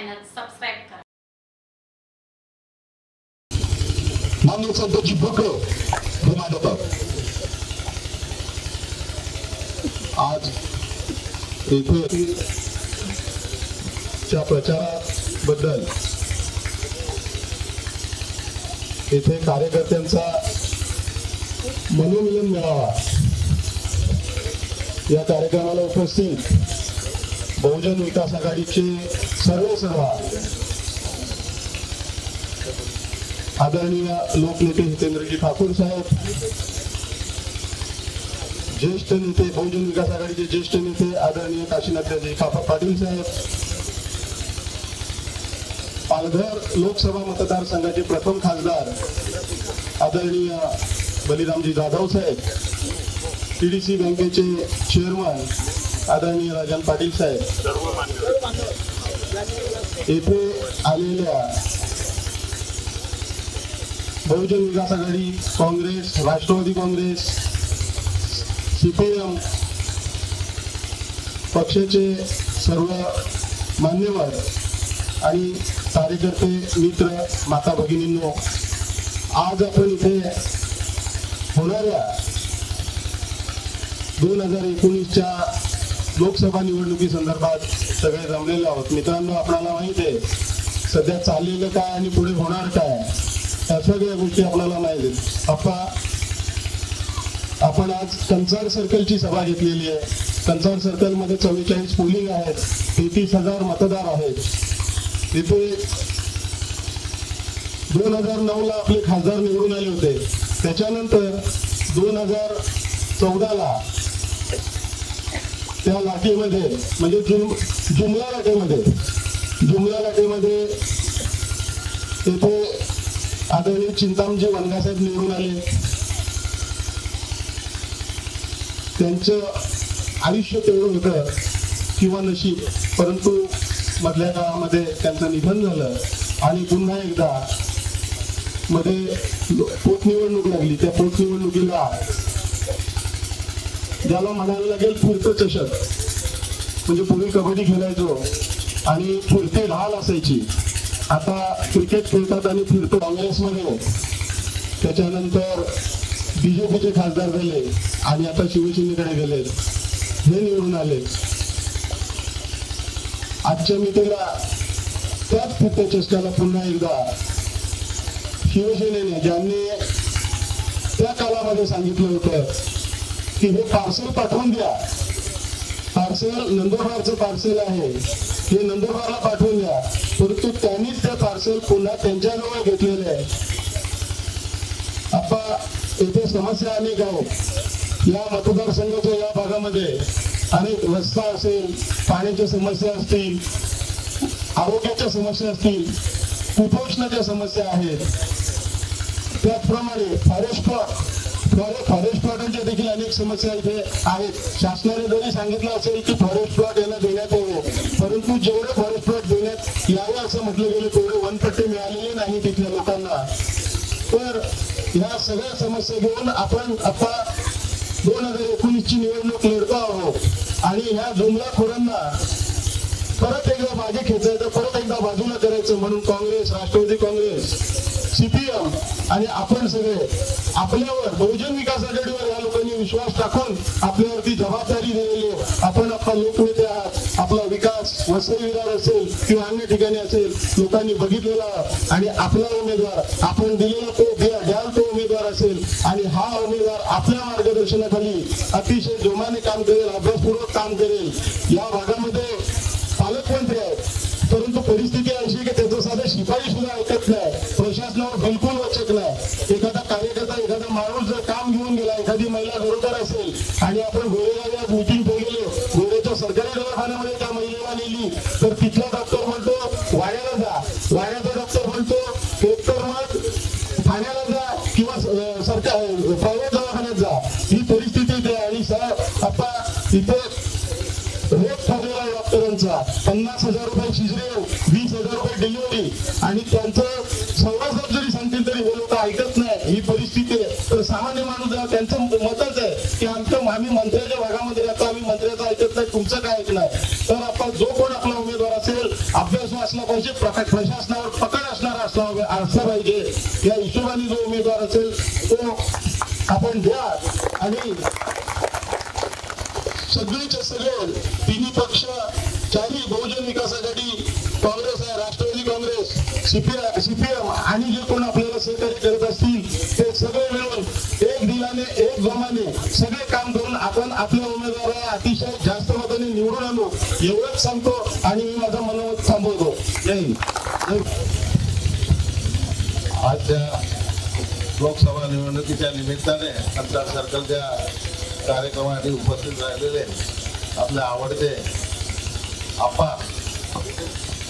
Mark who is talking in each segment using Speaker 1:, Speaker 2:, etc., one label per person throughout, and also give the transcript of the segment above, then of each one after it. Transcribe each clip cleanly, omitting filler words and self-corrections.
Speaker 1: Channel subscribe करा।
Speaker 2: मानव संतोषी बकळ हे मांडतात। आज येथे च्या प्रचाराबद्दल येथे कार्यकर्त्यांचा मनोमिलन मेळावा, या कार्यक्रमाला उपस्थित बहुजन विकास आघाडीचे सर्व आदरणीय लोकनेते हितेंद्रजी ठाकूर साहेब, ज्येष्ठ नेते बहुजन विकास आघाडीचे ज्येष्ठ नेते आदरणीय काशीनाथजी पाटील साहेब, पालघर लोकसभा मतदारसंघाचे प्रथम खासदार आदरणीय बलिरामजी जाधव साहेब, टीडीसी बँकेचे चेअरमन आदरणीय राजन पाटील साहेब, येथे आलेल्या बहुजन विकास आघाडी, काँग्रेस, राष्ट्रवादी काँग्रेस, सीपीएम पक्षाचे सर्व मान्यवर आणि कार्यकर्ते मित्र, माता भगिनींनो, आज आपण इथे होणाऱ्या 2019च्या लोकसभा निवडणुकी संदर्भात सगळे जमलेले आहोत। मित्रांनो, आपल्याला माहित आहे सध्या चाललेलं काय आणि पुढे होणार काय, या सगळ्या गोष्टी आपल्याला माहित आहेत। आपण आज कंचार सर्कलची सभा घेतलेली आहे। कंचार सर्कल मध्ये 44 पोलिंग आहेत, 33,000 मतदार आहेत। इथे 2009ला आपले खासदार निवडून आले होते, त्याच्यानंतर 2014ला त्या लाटेमध्ये म्हणजे जुमला लाटेमध्ये येथे आदरणीय चिंतामजी वनगासाहेब निवडून आले। त्यांचं आयुष्य तेवढं होतं किंवा नशीब, परंतु मधल्या काळामध्ये त्यांचं निधन झालं आणि पुन्हा एकदा मध्ये पोटनिवडणूक लागली। त्या पोटनिवडणुकीला ज्याला म्हणायला लागेल फिरतं चषक, म्हणजे पूर्वी कबड्डी खेळायचो आणि फिरते ढाल असायची, आता क्रिकेट खेळतात आणि फिरतो। काँग्रेसमध्ये त्याच्यानंतर बीजेपीचे खासदार झाले आणि आता शिवसेनेकडे गेले, हे निवडून आले। आजच्या मितीला त्याच फिरत्या चषकाला पुन्हा एकदा शिवसेनेने, ज्यांनी त्या काळामध्ये सांगितलं होतं की हे पार्सल पाठवून द्या, पार्सल नंदुरबारचं पार्सल आहे, हे नंदुरबारला पाठवून द्या, परंतु त्यांनीच ते पार्सल पुन्हा त्यांच्याजवळ घेतलेले आहे। आता येथे समस्या अनेक आहेत। या मतदारसंघाच्या या भागामध्ये अनेक रस्ता असेल, पाण्याच्या समस्या असतील, आरोग्याच्या समस्या असतील, कुपोषणाच्या समस्या आहेत। त्याचप्रमाणे फॉरेस्ट प्लॉटांच्या देखील अनेक समस्या इथे आहेत। शासनाने जरी सांगितलं असेल की फॉरेस्ट प्लॉट यांना देण्यात यावे, परंतु जेवढे फॉरेस्ट प्लॉट देण्यात यावे असं म्हटलं गेलं तेवढे वनपट्टे मिळालेले नाही तिथल्या लोकांना। तर या सगळ्या समस्या घेऊन आपण आता 2019ची निवडणूक लढतो आहोत आणि ह्या जुमलाखोरांना परत एकदा मागे खेचायचं, परत एकदा बाजूला करायचं म्हणून काँग्रेस, राष्ट्रवादी काँग्रेस, सीपीएम आणि आपण सगळे आपल्यावर, बहुजन विकास आघाडीवर या लोकांनी विश्वास टाकून आपल्यावरती जबाबदारी दिलेली आहे। आपण आपला लोकनेते आहात, आपला विकास वसई विरार असेल किंवा अन्य ठिकाणी असेल, लोकांनी बघितलेला आणि आपला उमेदवार, आपण दिलेला तो द्याल तो उमेदवार असेल आणि हा उमेदवार आपल्या मार्गदर्शनाखाली अतिशय जोमाने काम करेल, अभ्यासपूर्वक काम करेल। या भागामध्ये पालकमंत्री आहेत, परंतु परिस्थिती अशी की त्याचं साधं शिपाई सुद्धा ऐकत नाही, प्रशासनावर बिलकुल वचक नाही। एखादा कार्यकर्ता, एखादा माणूस जर काम घेऊन गेला, एखादी महिला गरोदर असेल आणि आपण गोरेगाव मीटिंग ठेवलेली, गोरेच्या सरकारी दवाखान्यामध्ये त्या महिलेला नेली तर तिथला डॉक्टर म्हणतो वाड्याला जा, वाड्याचा डॉक्टर म्हणतो एकतर मग ठाण्याला जा किंवा सरकार प्रायव्हेट दवाखान्यात जा। ही परिस्थिती इथे आणि आता इथे रेट ठरलेला डॉक्टरांचा 50,000 रुपये सिजरियन, 20,000 रुपये डिलिव्हरी आणि त्यांचं सव्वासात जरी सांगतील तरी हे लोक ऐकत नाही। ही परिस्थिती आहे। तर सामान्य माणूस त्यांचं मतच आहे की आम्ही मंत्र्याच्या भागामध्ये राहतो, आम्ही मंत्र्याचं ऐकत नाही, तुमचं काय ऐकणार। तर आपण जो कोण आपला उमेदवार असेल, अभ्यासू असला पाहिजे, प्रशासनावर पकड असणारा असला पाहिजे. या हिशोबाने जो उमेदवार असेल तो आपण द्या. आणि सगळेचे सगळे तिन्ही पक्ष, चारही बहुजन विकास आघाडी, काँग्रेस आहे, राष्ट्रवादी काँग्रेस, सीपीएम आणि जे कोण आपल्याला सहकार्य करत असतील ते सगळे मिळून एक दिलाने एक जोमाने सगळे काम करून आपण आपल्या उमेदवाराला अतिशय जास्त मताने निवडून आणू एवढंच सांगतो आणि मी माझं मनोमत थांबवतो. जय हिंद.
Speaker 1: आजच्या लोकसभा निवडणुकीच्या निमित्ताने कंत्राट सर्कलच्या कार्यक्रमासाठी उपस्थित राहिलेले आपले आवडते आप्पा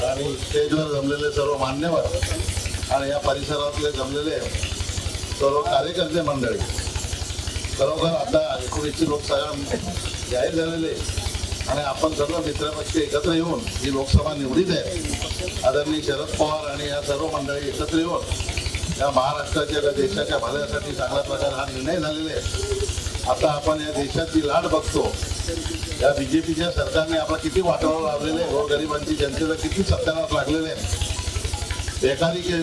Speaker 1: आणि स्टेजवर जमलेले सर्व मान्यवर आणि या परिसरातले जमलेले सर्व कार्यकर्ते मंडळी, खरोखर आता 19ची लोकसभा जाहीर झालेले आणि आपण सर्व मित्रपक्ष एकत्र येऊन ही लोकसभा निवडीत आहे. आदरणीय शरद पवार आणि या सर्व मंडळी एकत्र येऊन या महाराष्ट्राच्या या देशाच्या भल्यासाठी चांगल्या प्रकारे हा निर्णय झालेले आहे. आता आपण या देशाची लाट बघतो. या बीजेपीच्या सरकारने आपला किती वाटावर लावलेले, गोरगरिबांची जनतेला किती सत्यानाश लागलेले,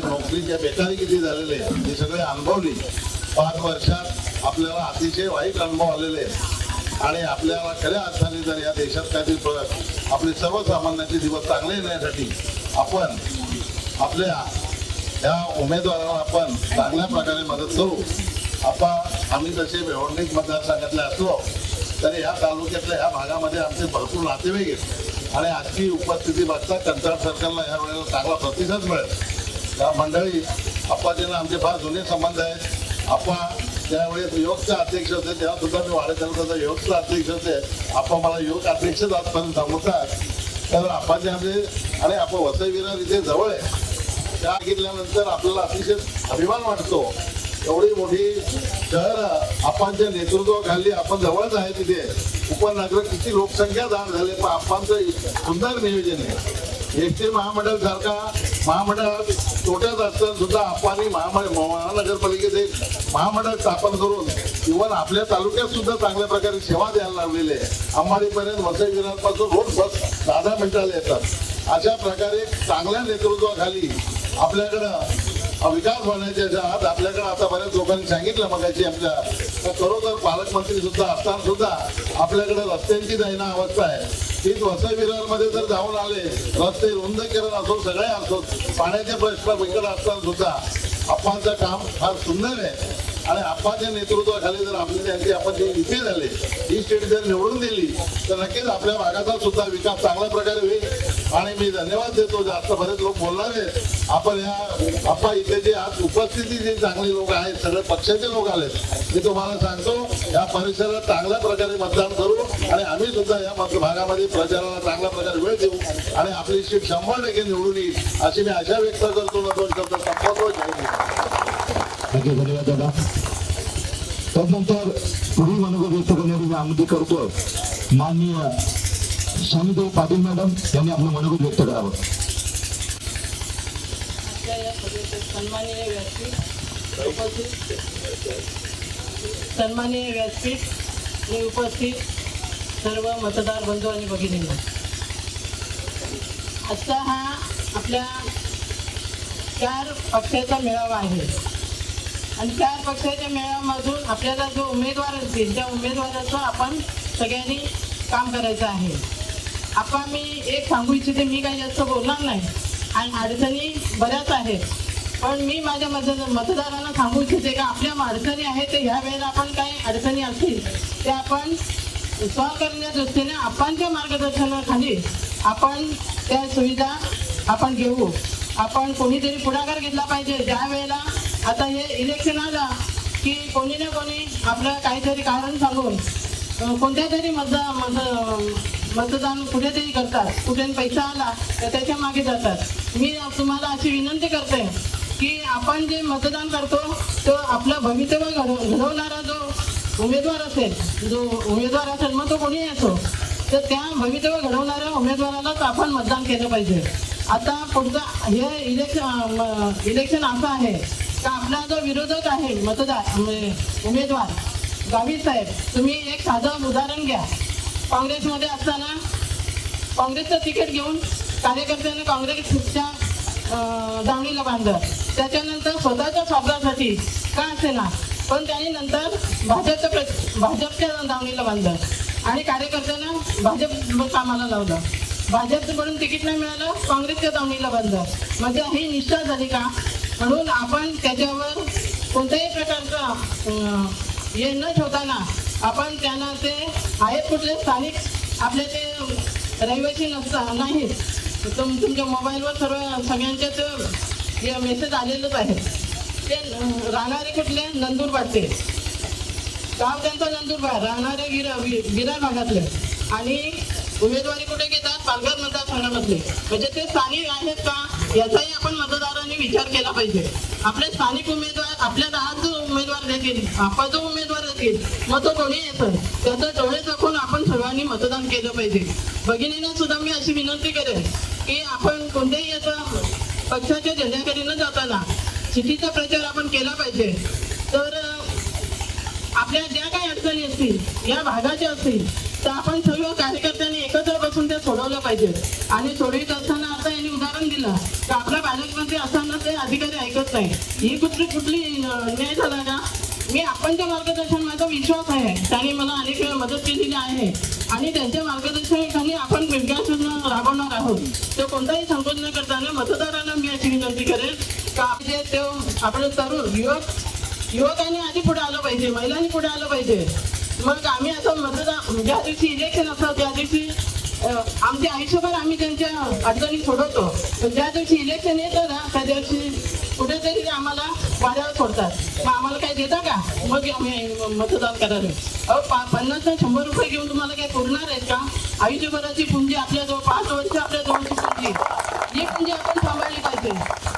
Speaker 1: नोकरीच्या बेकारी किती झालेले, हे सगळे अनुभवली. 5 वर्षात आपल्याला अतिशय वाईट अनुभव आलेले आणि आपल्याला खऱ्या अर्थाने जर या देशात काहीतरी आपले सर्वसामान्यांचे दिवस चांगले येण्यासाठी आपण आपल्या या उमेदवाराला आपण चांगल्या प्रकारे मदत करू. आम्ही जसे भिवंडी मतदारसंघातले असलो तरी या तालुक्यातल्या ह्या भागामध्ये आमचे भरपूर नातेवाईक आहेत आणि आजची उपस्थिती बघता कंत्राट सर्कलला या वेळेला चांगला प्रतिसाद मिळेल. या मंडळी आप्पाजींना आमचे फार जुने संबंध आहेत. आप्पा त्यावेळेस योगचे अध्यक्ष होते, तेव्हा सुद्धा मी वाढत चालतो योगचे अध्यक्ष होते. आप्पा मला योग अध्यक्षच आजपर्यंत सांगतात. तर आप्पाजी आमचे आणि आपण वसई विरार इथे जवळ आहे. त्या घेतल्यानंतर आपल्याला अतिशय अभिमान वाटतो. एवढी मोठी शहर आपांच्या नेतृत्वाखाली आपण जवळच आहे. तिथे उपनगर किती लोकसंख्या दान झाले, पण आपांचं सुंदर नियोजन आहे. एसटी महामंडळ सारखा महामंडळ तोट्यात असताना सुद्धा आपांनी महानगरपालिकेत एक महामंडळ स्थापन करून इव्हन आपल्या तालुक्यात सुद्धा चांगल्या प्रकारे सेवा द्यायला लागलेली आहे. अंबाडीपर्यंत वसई विरारपासून रोज बस 10 मिनिटाला येतात. अशा प्रकारे चांगल्या नेतृत्वाखाली आपल्याकडं विकास होण्याच्या आत आपल्याकडे आता बऱ्याच लोकांनी सांगितलं मगाशी आमच्या खरोखर पालकमंत्री सुद्धा असताना सुद्धा आपल्याकडे रस्त्यांची दैना अवस्था आहे. तीच वसई विरारमध्ये जर जाऊन आले, रस्ते रुंदीकरण असो, सगळे असो, पाण्याचे प्रश्न बिकट असताना सुद्धा आप्पांचं काम फार सुंदर आहे. आणि आप्पाच्या नेतृत्वाखाली जर त्यांची आपण जे इथे झाले, ही स्टेट जर निवडून दिली तर नक्कीच आपल्या भागाचा सुद्धा विकास चांगल्या प्रकारे होईल. आणि मी धन्यवाद देतो. जास्त बरेच लोक बोलणार आहेत. आपण या आप्पा इथे जे आज उपस्थिती जे चांगली लोक आहेत, सगळे पक्षाचे लोक आलेत. मी तुम्हाला सांगतो या परिसरात चांगल्या प्रकारे मतदान करू आणि आम्ही सुद्धा या भागामध्ये प्रचाराला चांगल्या प्रकारे वेळ देऊ आणि आपली सीट 100% निवडून येईल अशी मी आशा व्यक्त करतो. न 2 शब्द संपवतो.
Speaker 2: धन्यवाद दादा. त्यानंतर पुढील मनोगत व्यक्त करण्याची विनंती करतो माननीय शांतीदेव पाटील मॅडम यांनी आपलं मनोगत व्यक्त करावं.
Speaker 3: सन्माननीय व्यासपीठ आणि उपस्थित सर्व मतदार बंधू आणि भगिनींना, आजचा हा आपल्या 4 पक्षाचा मेळावा आहे आणि 4 पक्षाच्या मेळाव्यामधून आपल्याला जो उमेदवार असतील त्या उमेदवाराचं आपण सगळ्यांनी काम करायचं आहे. आपण मी एक सांगू इच्छिते, मी काही जास्त बोलणार नाही आणि अडचणी बऱ्याच आहेत, पण मी माझ्या मतदारांना सांगू इच्छिते का आपल्या अडचणी आहेत ते ह्या वेळेला आपण काही अडचणी असतील ते आपण सॉल्व करण्याच्या दृष्टीने आपणच्या मार्गदर्शनाखाली आपण त्या सुविधा आपण घेऊ. आपण कोणीतरी पुढाकार घेतला पाहिजे. ज्या वेळेला आता हे इलेक्शन आलं की कोणी ना कोणी आपलं काहीतरी कारण सांगून कोणत्या तरी मतदान कुठेतरी करतात, कुठे पैसा आला तर त्याच्या मागे जातात. मी तुम्हाला अशी विनंती करते की आपण जे मतदान करतो तो आपलं भवितव्य घडवणारा जो उमेदवार असेल मग तो कोणीही असो, तर त्या भवितव्य घडवणाऱ्या उमेदवारालाच आपण मतदान केलं पाहिजे. आता पुढचा हे इलेक्शन असं आहे का आपला जो विरोधक आहे उमेदवार गावित साहेब, तुम्ही एक साधं उदाहरण घ्या. काँग्रेसमध्ये असताना काँग्रेसचं तिकीट घेऊन कार्यकर्त्यांनी काँग्रेसच्या दावणीला बांधलं. त्याच्यानंतर स्वतःच्या स्वार्थासाठी का असेना पण त्यांनी नंतर भाजपच्या दावणीला बांधलं आणि कार्यकर्त्यांना भाजप कामाला लावलं. भाजपकडून तिकीट नाही मिळालं, काँग्रेसच्या दावणीला बांधलं. म्हणजे ही निष्ठा झाली का? म्हणून आपण त्याच्यावर कोणत्याही प्रकारचं हे न ठेवताना आपण त्यांना ते आहेत कुठले स्थानिक आपले ते रहिवासी नाहीत. तुमच्या मोबाईलवर सगळ्यांचेच मेसेज आलेलेच आहेत. ते राहणारे कुठले नंदुरबारचे, गाव त्यांचं नंदुरबार, राहणारे विरार भागातले आणि उमेदवारी कुठे घेतात? पालघर मतदारसंघामधले. म्हणजे ते स्थानिक आहेत का याचाही आपण मतदारांनी विचार केला पाहिजे. आपले स्थानिक उमेदवार आपल्या दहाच उमेदवार देतील, आपण जो उमेदवार देतील मग तो कोणी येतं त्याचं डोळे दाखवून आपण सर्वांनी मतदान केलं पाहिजे. भगिनींना सुद्धा मी अशी विनंती करेन की आपण कोणत्याही याचा पक्षाच्या झेंड्याकडे न जाताना सिटीचा प्रचार आपण केला पाहिजे. तर आपल्या ज्या काही अडचणी असतील या भागाच्या असतील तर आपण सर्व कार्यकर्त्यांनी एकत्र बसून त्या सोडवलं पाहिजे. आणि सोडवित असताना आता यांनी उदाहरण दिलं की आपल्या भाजपमध्ये असताना ते अधिकारी ऐकत नाही. ही कुठली न्याय झाला का? मी आपणच्या मार्गदर्शन माझा विश्वास आहे, त्यांनी मला अनेक वेळा मदत केलेली आहे आणि त्यांच्या मार्गदर्शनाखाली आपण विकास योजना राबवणार आहोत. तो कोणताही संकोच न करताना मतदारांना मी अशी विनंती करेन का आपलं तरुण युवकांनी आधी पुढे आलं पाहिजे, महिलांनी पुढे आलं पाहिजे. मग आम्ही असं मतदान ज्या दिवशी इलेक्शन असतं त्या दिवशी आमच्या आयुष्यभर आम्ही त्यांच्या अडचणी सोडवतो, पण ज्या दिवशी इलेक्शन येतं ना त्या दिवशी कुठेतरी आम्हाला वाऱ्यावर सोडतात. मग आम्हाला काय देता का? मग आम्ही मतदान करायला 50 ते 100 रुपये घेऊन तुम्हाला काय पुरणार आहेत का? आयुष्यभराची पुंजी आपल्याजवळ 5 वर्ष आपल्याजवळची पुंजी ही पुंजी आपण सांभाळली पाहिजे.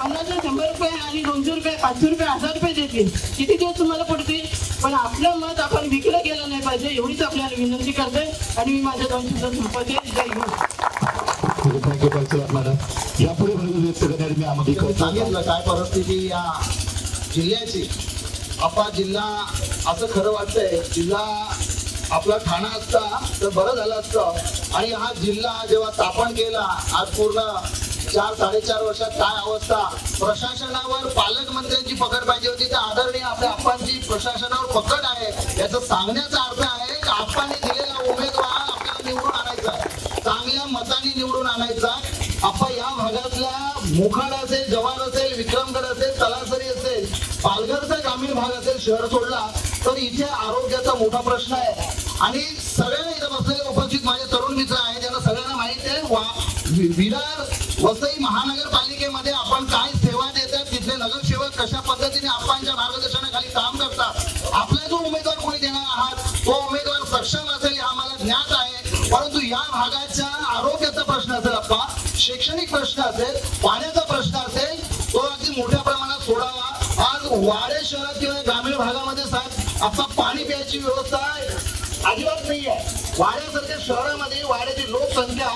Speaker 3: 50 ते 100 रुपये आणि 200 रुपये 500 रुपये 1000 रुपये देतील, किती दिवस तुम्हाला पडतील? पण आपलं मत आपण विकलं गेलं नाही पाहिजे एवढीच आपल्याला विनंती करते आणि मी माझ्या 2 शब्द संपवते. जय हिंद.
Speaker 2: Thank you madam. यापुढे व्यक्त करण्यासाठी मी आम्ही
Speaker 4: सांगितलं काय परिस्थिती या जिल्ह्याची. आपला जिल्हा असं खरं वाटतंय जिल्हा आपला ठाणा असता तर बरं झालं असतं. आणि हा जिल्हा जेव्हा स्थापन केला आज पूर्ण 4-4.5 वर्षात काय अवस्था, प्रशासनावर पालकमंत्र्यांची पकड पाहिजे होती तर आदरणीय आपल्या आप्पांची प्रशासनावर पकड आहे. याचा सांगण्याचा अर्थ आहे की आप्पांनी दिलेला उमेदवार आपल्याला निवडून आणायचा आहे, चांगल्या मताने निवडून आणायचा. आप्पा या भागातला मोखाड असेल, जव्हार असेल, विक्रमगड असेल, तलासरी असेल, पालघरचा ग्रामीण भाग असेल, शहर सोडला तर इथे आरोग्याचा मोठा प्रश्न आहे. आणि सगळ्यांना इथं बसलेले उपस्थित माझे तरुण मित्र आहेत त्यांना सगळ्यांना माहिती आहे विरार वसई महानगरपालिकेमध्ये आपण काय सेवा देतात, तिथले नगरसेवक कशा पद्धतीने आप्पांच्या मार्गदर्शनाखाली काम करतात. आपला जो उमेदवार कोणी देणार आहात तो उमेदवार सक्षम असेल हे आम्हाला ज्ञात आहे. परंतु या भागाच्या आरोग्याचा प्रश्न असेल, आप्पा शैक्षणिक प्रश्न असेल, पाण्याचा प्रश्न असेल, तो अगदी मोठ्या प्रमाणात सोडावा. आज वाडे शहरात किंवा ग्रामीण भागामध्ये साहेब आप्पा पाणी प्यायची व्यवस्था अजिबात नाहीये. वाड्यासारख्या शहरामध्ये वाड्याची लोकसंख्या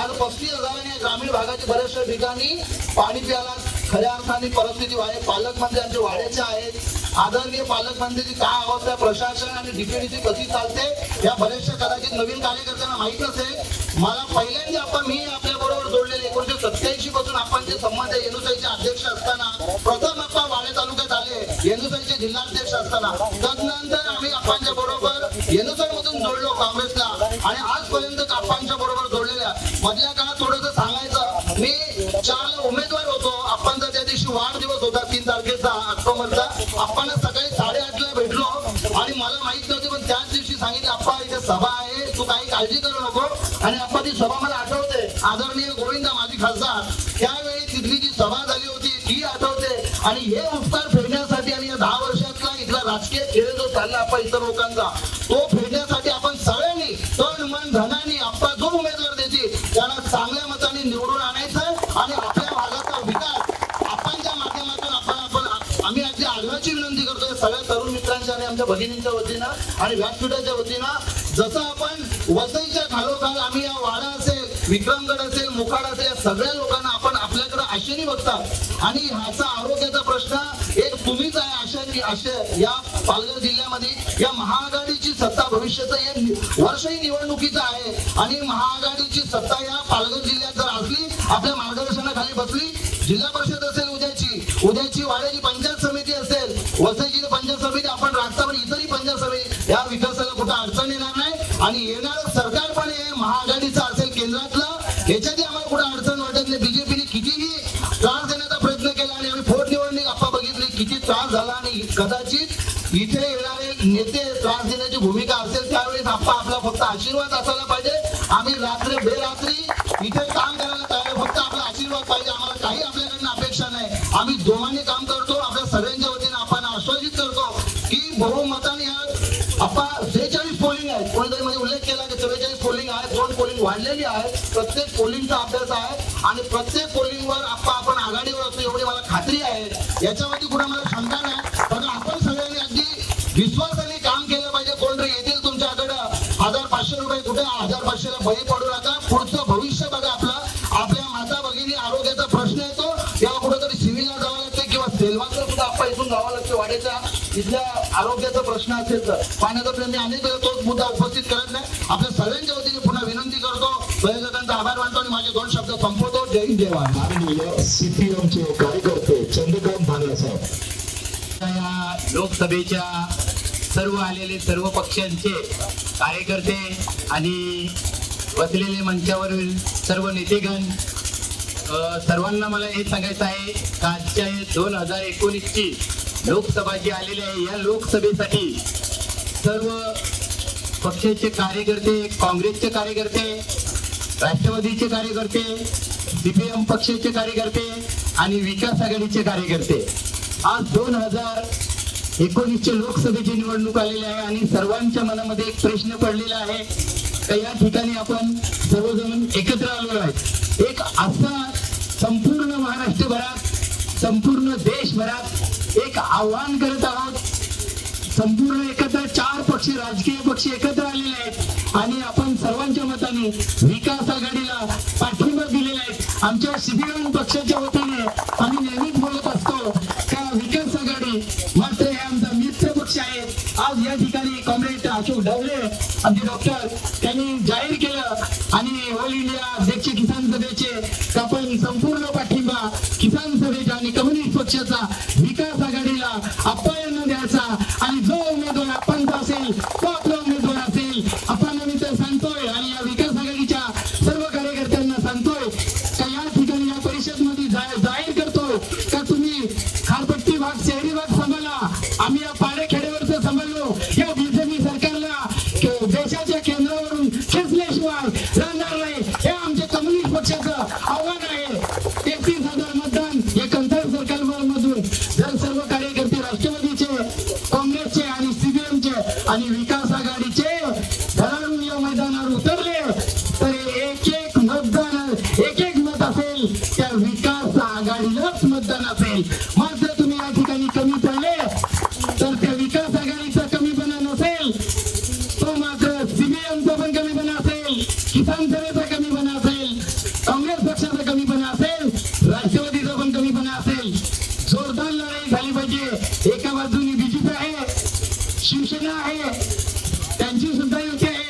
Speaker 4: आज 35,000 आणि ग्रामीण भागाच्या बऱ्याचशा ठिकाणी पाणी प्यायला खऱ्या अर्थाने परिस्थिती आहे. पालकमंत्री आमचे वाड्याचे आहेत. आदरणीय पालकमंत्र्यांची काय अवस्था, प्रशासन आणि डीपीडीसी कशी चालते या बऱ्याचशा कदाचित नवीन कार्यकर्त्यांना माहित नसेल. मला पहिल्यांदा आपण मी आपल्या बरोबर जोडलेले 1987 पासून आपणचे संबंध येनुसाईचे अध्यक्ष असताना प्रथम आपण वाडे तालुक्यात आले येनुसाईचे जिल्हाध्यक्ष असताना. तदनंतर आम्ही आपणच्या बरोबर येनुसाई मधून जोडलो काँग्रेसला आणि आजपर्यंत आपणच्या बरोबर जोडलेल्या. मधल्या काळात थोडंसं सांगायचं, मी 4 उमेदवार होतो. आपणचा त्या दिवशी वाढदिवस होता 3 तारखेचा ऑक्टोबरचा. आपण सकाळी 8:30ला भेटलो आणि मला माहित नव्हते पण त्याच दिवशी सांगितलं आप्पा इथे सभा आहे, तू काही काळजी करू नको. आणि आप्पा ती सभा मला आठवते. आदरणीय गोविंदा माजी खासदार त्यावेळी तिथली जी सभा झाली होती ती आठवते. आणि हे उपकार फेडण्यासाठी आणि या 10 वर्षातला इथला राजकीय खेळ जो चालला आप्पा इतर लोकांचा तो फेडण्यासाठी आपण सगळ्यांनी तन मन धनाने आप्पा जो उमेदवार देतील त्याला चांगल्या मताने निवडून आणायचं आणि आपल्या भागाचा विकास आपणच्या माध्यमातून आम्ही अगदी आग्रहाची विनंती करतोय सगळ्या तरुण मित्रांच्या आणि आमच्या भगिनींच्या वतीनं आणि व्यासपीठाच्या वतीनं. जसं आपण वसईच्या खालोखाल आम्ही या वाडा असेल, विक्रमगड असेल, मोखाड असेल या सगळ्या लोकांना आपण आपल्याकडे आशेने बघतात. आणि ह्याचा आरोग्याचा प्रश्न एक तुम्हीच आहे आशा या पालघर जिल्ह्यामध्ये. या महाआघाडीची सत्ता भविष्याचं हे वर्षही निवडणुकीचं आहे आणि महाआघाडीची सत्ता या पालघर जिल्ह्यात जर असली आपल्या मार्गदर्शनाखाली बसली. जिल्हा परिषद असेल उद्याची वाड्याची पंचायत समिती असेल, वसईची पंचायत समिती आपण राखता, पण इतरही पंचायत समिती या विकासाला कुठं अडचण येणार नाही. आणि येणारं सरकार पण हे महाआघाडीचं असेल केंद्रातलं, याच्यातही आम्हाला कुठं अडचण वाटत नाही. बीजेपीने कितीही त्रास देण्याचा प्रयत्न केला आणि आम्ही पोटनिवडणूक आपण बघितली किती त्रास झाला. आणि कदाचित इथे येणारे नेते त्रास देण्याची भूमिका असेल त्यावेळेस आपला फक्त आशीर्वाद असायला पाहिजे. आम्ही रात्री बेरात्री इथे काम करायला तयार, फक्त आपला आशीर्वाद पाहिजे. आम्हाला काही आपल्याकडनं अपेक्षा नाही. आम्ही जोमाने काम करतो. आपल्या सगळ्यांच्या वतीने आपण आश्वासित करतो की बहुमताने आपण 43 पोलिंग आहे. कोणीतरी म्हणजे उल्लेख केला की 44 पोलिंग आहे, 2 पोलिंग वाढलेली आहे. प्रत्येक पोलिंगचा अभ्यास आहे आणि प्रत्येक पोलिंगवर आपण आघाडीवर असतो एवढी मला खात्री आहे. याच्यावरती कुठे मला शंका नाही. पण आपण सगळ्यांनी अगदी विश्वासाने काम केलं पाहिजे. कोणतरी येतील तुमच्याकडं 1500 रुपये, कुठे 1500ला बळी पडू नका. पुढचं भविष्य बघा. आपल्या माता भगिनी आरोग्याचा प्रश्न येतो तेव्हा कुठेतरी सिव्हिलला जावं लागतं किंवा सेलवासला सुद्धा आपण इथून जावं लागतं. वाड्याच्या इथल्या आरोग्याचा प्रश्न असेल तर पाण्याचा प्रश्न अनेक वेळा तोच मुद्दा उपस्थित करत नाही. आपल्या सगळ्यांच्या वतीने पुन्हा विनंती करतो, प्रयोजकांचा आभार मानतो आणि माझे 2 शब्द संपवतो. जय हिंद, जय महाराष्ट्र.
Speaker 2: सीपीएमचे कार्यकर्ते चंद्रकांत भांगरे साहेब.
Speaker 5: लोकसभेच्या सर्व पक्षांचे कार्यकर्ते आणि बसलेले मंचावरील सर्व नेतेगण, सर्वांना मला हे सांगायचं आहे का आजच्या 2019ची लोकसभा जी आलेली आहे, या लोकसभेसाठी सर्व पक्षाचे कार्यकर्ते, काँग्रेसचे कार्यकर्ते, राष्ट्रवादीचे कार्यकर्ते, सीपीएम पक्षाचे कार्यकर्ते आणि विकास आघाडीचे कार्यकर्ते, आज 2019चे लोकसभेची निवडणूक आलेली आहे आणि सर्वांच्या मनामध्ये एक प्रश्न पडलेला आहे का या ठिकाणी आपण सर्वजण एकत्र आलो आहेत. एक असा संपूर्ण महाराष्ट्रभरात, संपूर्ण देशभरात एक आव्हान करत आहोत. संपूर्ण एकत्र 4 पक्ष, राजकीय पक्ष एकत्र आलेले आहेत आणि आपण सर्वांच्या मताने विकास आघाडीला पाठिंबा दिलेला आहे. आमच्या सीपीएम पक्षाच्या वतीने आम्ही नेहमीच बोलत असतो का विकास आघाडी मात्र हे आमचा मित्र पक्ष आहे. आज या ठिकाणी कॉम्रेड अशोक ढवळे आमचे डॉक्टर त्यांनी जाहीर केलं आणि ऑल इंडिया अध्यक्ष किसान सभेचे आपण संपूर्ण पाठिंबा किसान सभेच्या आणि कम्युनिस्ट पक्षाचा विकास आघाडीला आपण यांना द्यायचा आणि जो उमेदवार आपण असेल तो आपला उमेदवार असेल. आपण आम्ही तर सांगतोय आणि या विकास आघाडीच्या सर्व कार्यकर्त्यांना सांगतोय का या ठिकाणी या परिषदमध्ये जाहीर करतोय का तुम्ही खारपट्टी भाग, शहरी भाग सांभाळा, आम्ही या पाडे खेड्यावरचं सांभाळलो. या बीजेपी सरकारला देशाच्या केंद्रावरून खेचल्याशिवाय राहणार नाही. हे आमच्या कम्युनिस्ट पक्षाचं आव्हान आहे. 33,000 मतदान या कंथार सरकारमधून जर सर्व कार्यकर्ते राष्ट्रवादीचे, काँग्रेसचे आणि सीपीएमचे आणि विकास आघाडीचे धडाडून या मैदानावर उतरले तर एक मत असेल त्या विकास आघाडीलाच मतदान असेल. मात्र तुम्ही या ठिकाणी कमी पडले तर त्या विकास आघाडीचा कमीपणा नसेल, तो मात्र सीपीएमचा पण कमीपणा असेल, किसान सभेचा कमीपणा असेल, काँग्रेस पक्षाचा कमीपणा असेल, राष्ट्रवादीचा पण कमीपणा असेल. जोरदार लढाई झाली पाहिजे. एका बाजूने बीजेपी आहे, शिवसेना आहे, त्यांची सुद्धा युती आहे.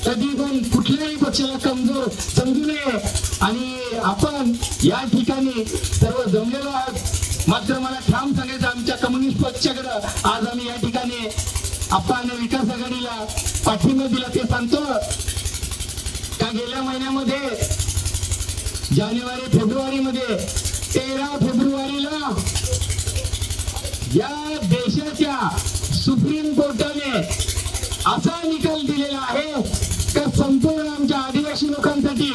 Speaker 5: कधी पण कुठल्याही पक्षाला कमजोर समजू नये आणि आपण या ठिकाणी सर्व जमलेलो आहोत. मात्र मला ठाम सांगायचं आमच्या कम्युनिस्ट पक्षाकडे आज आम्ही या ठिकाणी आपण विकास आघाडीला पाठिंबा दिला ते सांगतो का गेल्या महिन्यामध्ये जानेवारी फेब्रुवारी मध्ये 13 फेब्रुवारीला या देशाच्या सुप्रीम कोर्टाने असा निकाल दिलेला आहे का संपूर्ण आमच्या आदिवासी लोकांसाठी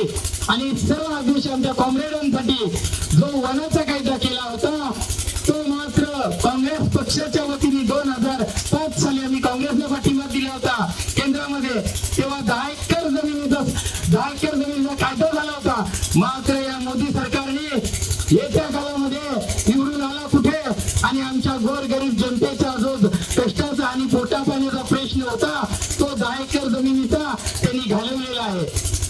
Speaker 5: आणि सर्व आदिवासी आमच्या कॉम्रेडांसाठी जो वनाचा कायदा केला होता तो मात्र काँग्रेस पक्षाच्या वतीने 2005 साली आम्ही काँग्रेसला पाठिंबा दिला होता केंद्रामध्ये. तेव्हा 10 एकर जमिनीचा कायदा झाला होता. मात्र या मोदी सरकारने येत्या काळामध्ये निवडून आला कुठे आणि आमच्या गोरगरीब जनतेचा जो कष्टाचा आणि पोटापाण्याचा प्रश्न होता तो 10 एकर जमिनीचा त्यांनी घालवलेला आहे.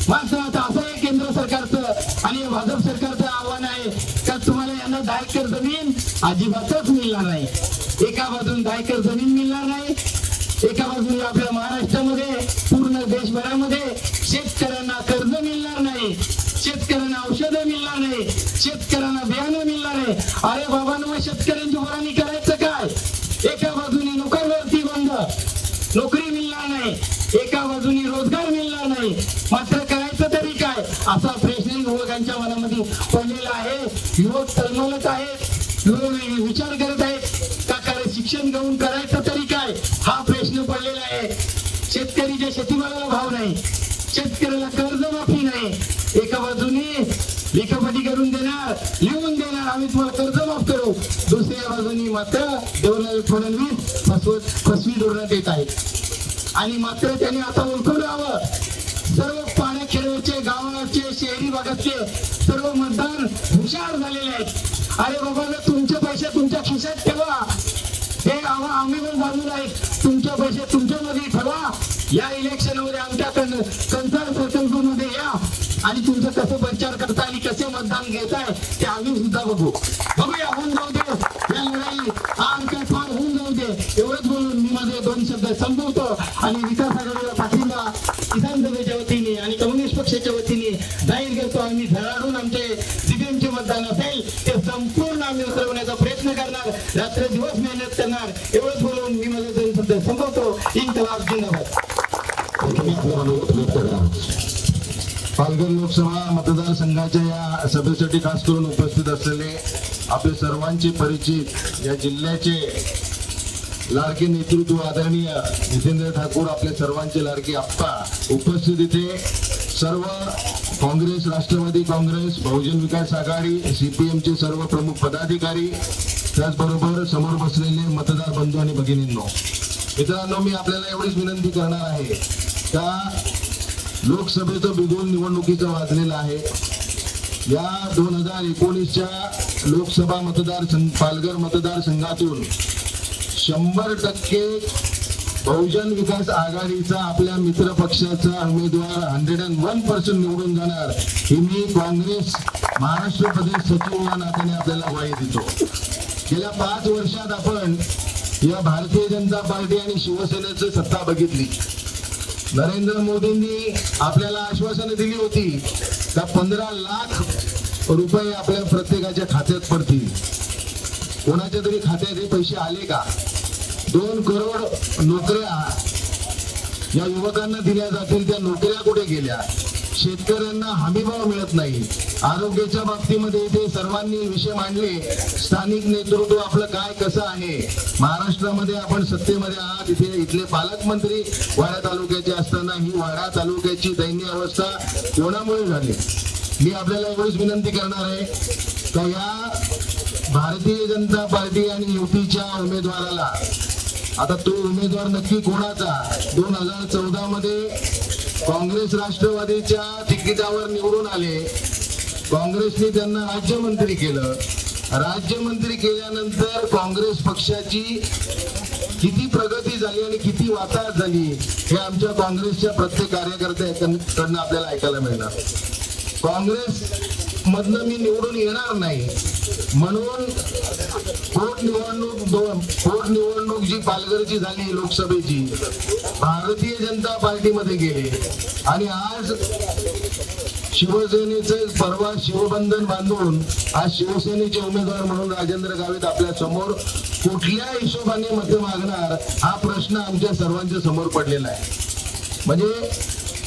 Speaker 5: मात्र आता असं आहे केंद्र सरकारचं आणि भाजप सरकारचं आव्हान आहे का तुम्हाला यांना 10 एकर जमीन अजिबातच मिळणार नाही. एका बाजून 10 एकर जमीन मिळणार नाही, एका बाजूने आपल्या महाराष्ट्रामध्ये पूर्ण देशभरामध्ये शेतकऱ्यांना कर्ज मिळणार नाही, शेतकऱ्यांना औषधं
Speaker 2: बियाणं मिळणार नाही, शेतकऱ्यांना बियाणं मिळणार नाही. अरे बाबांनो, मग शेतकऱ्यांची वराणी करायचं काय? एका बाजूने नोकरभरती बंद, नोकरी मिळणार नाही, एका बाजूने रोजगार मिळणार नाही, मात्र करायचं तरी काय असा प्रश्न युवकांच्या मनामध्ये पडलेला आहे. युवक तळमळत आहेत, युवक विचार करत आहेत का शिक्षण घेऊन करायचं तरी काय हा प्रश्न पडलेला आहे. शेतकरीच्या शेतीमालाला भाव नाही, शेतकऱ्याला कर्जमाफी नाही. एका बाजूने लिखापटी करून देणार, लिहून देणार आम्ही तुम्हाला कर्ज माफ करू, दुसऱ्या बाजूने मात्र देवेंद्र फडणवीस फसवी धोरणात येत आहेत. आणि मात्र त्यांनी आता ओळखून हवं, सर्व पाण्याखेडचे, गावाचे, शहरी भागातले सर्व मतदार हुशार झालेले आहेत. अरे बाबा, तुमचे पैसे तुमच्या खिशात ठेवा, हे आम्ही पण बाजूला आहे, तुमचे पैसे तुमच्यामध्ये ठेवा. या इलेक्शन मध्ये आमच्या कन्सर्न सर्कलमध्ये या आणि तुमचं कसं प्रचार करता आणि कसे मतदान घेताय ते आम्ही सुद्धा बघूया. होऊन जाऊ दे या लढाई, हा आमच्या फार होऊन जाऊ दे. एवढंच बोलून मी माझे 2 शब्द संपवतो आणि विकास आघाडीला पाठिंबा विधानसभेच्या वतीने आणि कम्युनिस्ट पक्षाच्या वतीने जाहीर करतो. आम्ही धडाडून आमचे दिव्यांचे मतदान असेल ते संपूर्ण आम्ही उतरवण्याचा प्रयत्न करणार, रात्र दिवस मेहनत करणार. एवढंच बोलून मी माझे 2 शब्द संपवतो. इन्कलाब जिंदाबाद.
Speaker 1: पालघर लोकसभा मतदारसंघाच्या या सभेसाठी खास करून उपस्थित असलेले आपले सर्वांचे परिचित या जिल्ह्याचे लाडके नेतृत्व आदरणीय जितेंद्र ठाकूर, आपले सर्वांचे लाडके आप्पा उपस्थित, इथे सर्व काँग्रेस, राष्ट्रवादी काँग्रेस, बहुजन विकास आघाडी, CPMचे सर्व प्रमुख पदाधिकारी, त्याचबरोबर समोर बसलेले मतदार बंधू आणि भगिनींनो, मित्रांनो, मी आपल्याला एवढीच विनंती करणार आहे का लोकसभेचं बिगुल निवडणुकीचं वाजलेलं आहे. या 2019च्या लोकसभा मतदारसंघ पालघर मतदारसंघातून 100% बहुजन विकास आघाडीचा आपल्या मित्र पक्षाचा उमेदवार 101% निवडून जाणार ही मी काँग्रेस महाराष्ट्र प्रदेश सचिव या नात्याने आपल्याला ग्वाही देतो. गेल्या 5 वर्षात आपण या भारतीय जनता पार्टी आणि शिवसेनेची सत्ता बघितली. नरेंद्र मोदींनी आपल्याला आश्वासने दिली होती का 15 लाख रुपये आपल्या प्रत्येकाच्या खात्यात पडतील. कोणाच्या तरी खात्यात हे पैसे आले का? 2 करोड नोकऱ्या या युवकांना दिल्या जातील, त्या नोकऱ्या कुठे गेल्या? शेतकऱ्यांना हमीभाव मिळत नाही. आरोग्याच्या बाबतीमध्ये इथे सर्वांनी विषय मांडले. स्थानिक नेतृत्व आपलं काय कसं आहे? महाराष्ट्रामध्ये आपण सत्तेमध्ये आहात, इथले पालकमंत्री वाडा तालुक्याचे असताना ही वाडा तालुक्याची दयनीय अवस्था कोणामुळे झाली? मी आपल्याला एवढीच विनंती करणार आहे का या भारतीय जनता पार्टी आणि युतीच्या उमेदवाराला, आता तो उमेदवार नक्की कोणाचा? 2014 मध्ये काँग्रेस राष्ट्रवादीच्या तिकिटावर निवडून आले. काँग्रेसने त्यांना राज्यमंत्री केलं. राज्यमंत्री केल्यानंतर काँग्रेस पक्षाची किती प्रगती झाली आणि किती वाताहत झाली हे आमच्या काँग्रेसच्या प्रत्येक कार्यकर्त्याकडनं आपल्याला ऐकायला मिळणार. काँग्रेस मधनं मी निवडून येणार नाही म्हणून पोटनिवडणूक जी पालघरची झाली लोकसभेची, भारतीय जनता पार्टीमध्ये गेले आणि आज शिवसेनेचे परवा शिवबंधन बांधून आज शिवसेनेचे उमेदवार म्हणून राजेंद्र गावित आपल्या समोर कुठल्या हिशोबाने मत मागणार हा प्रश्न आमच्या सर्वांच्या समोर पडलेला आहे. म्हणजे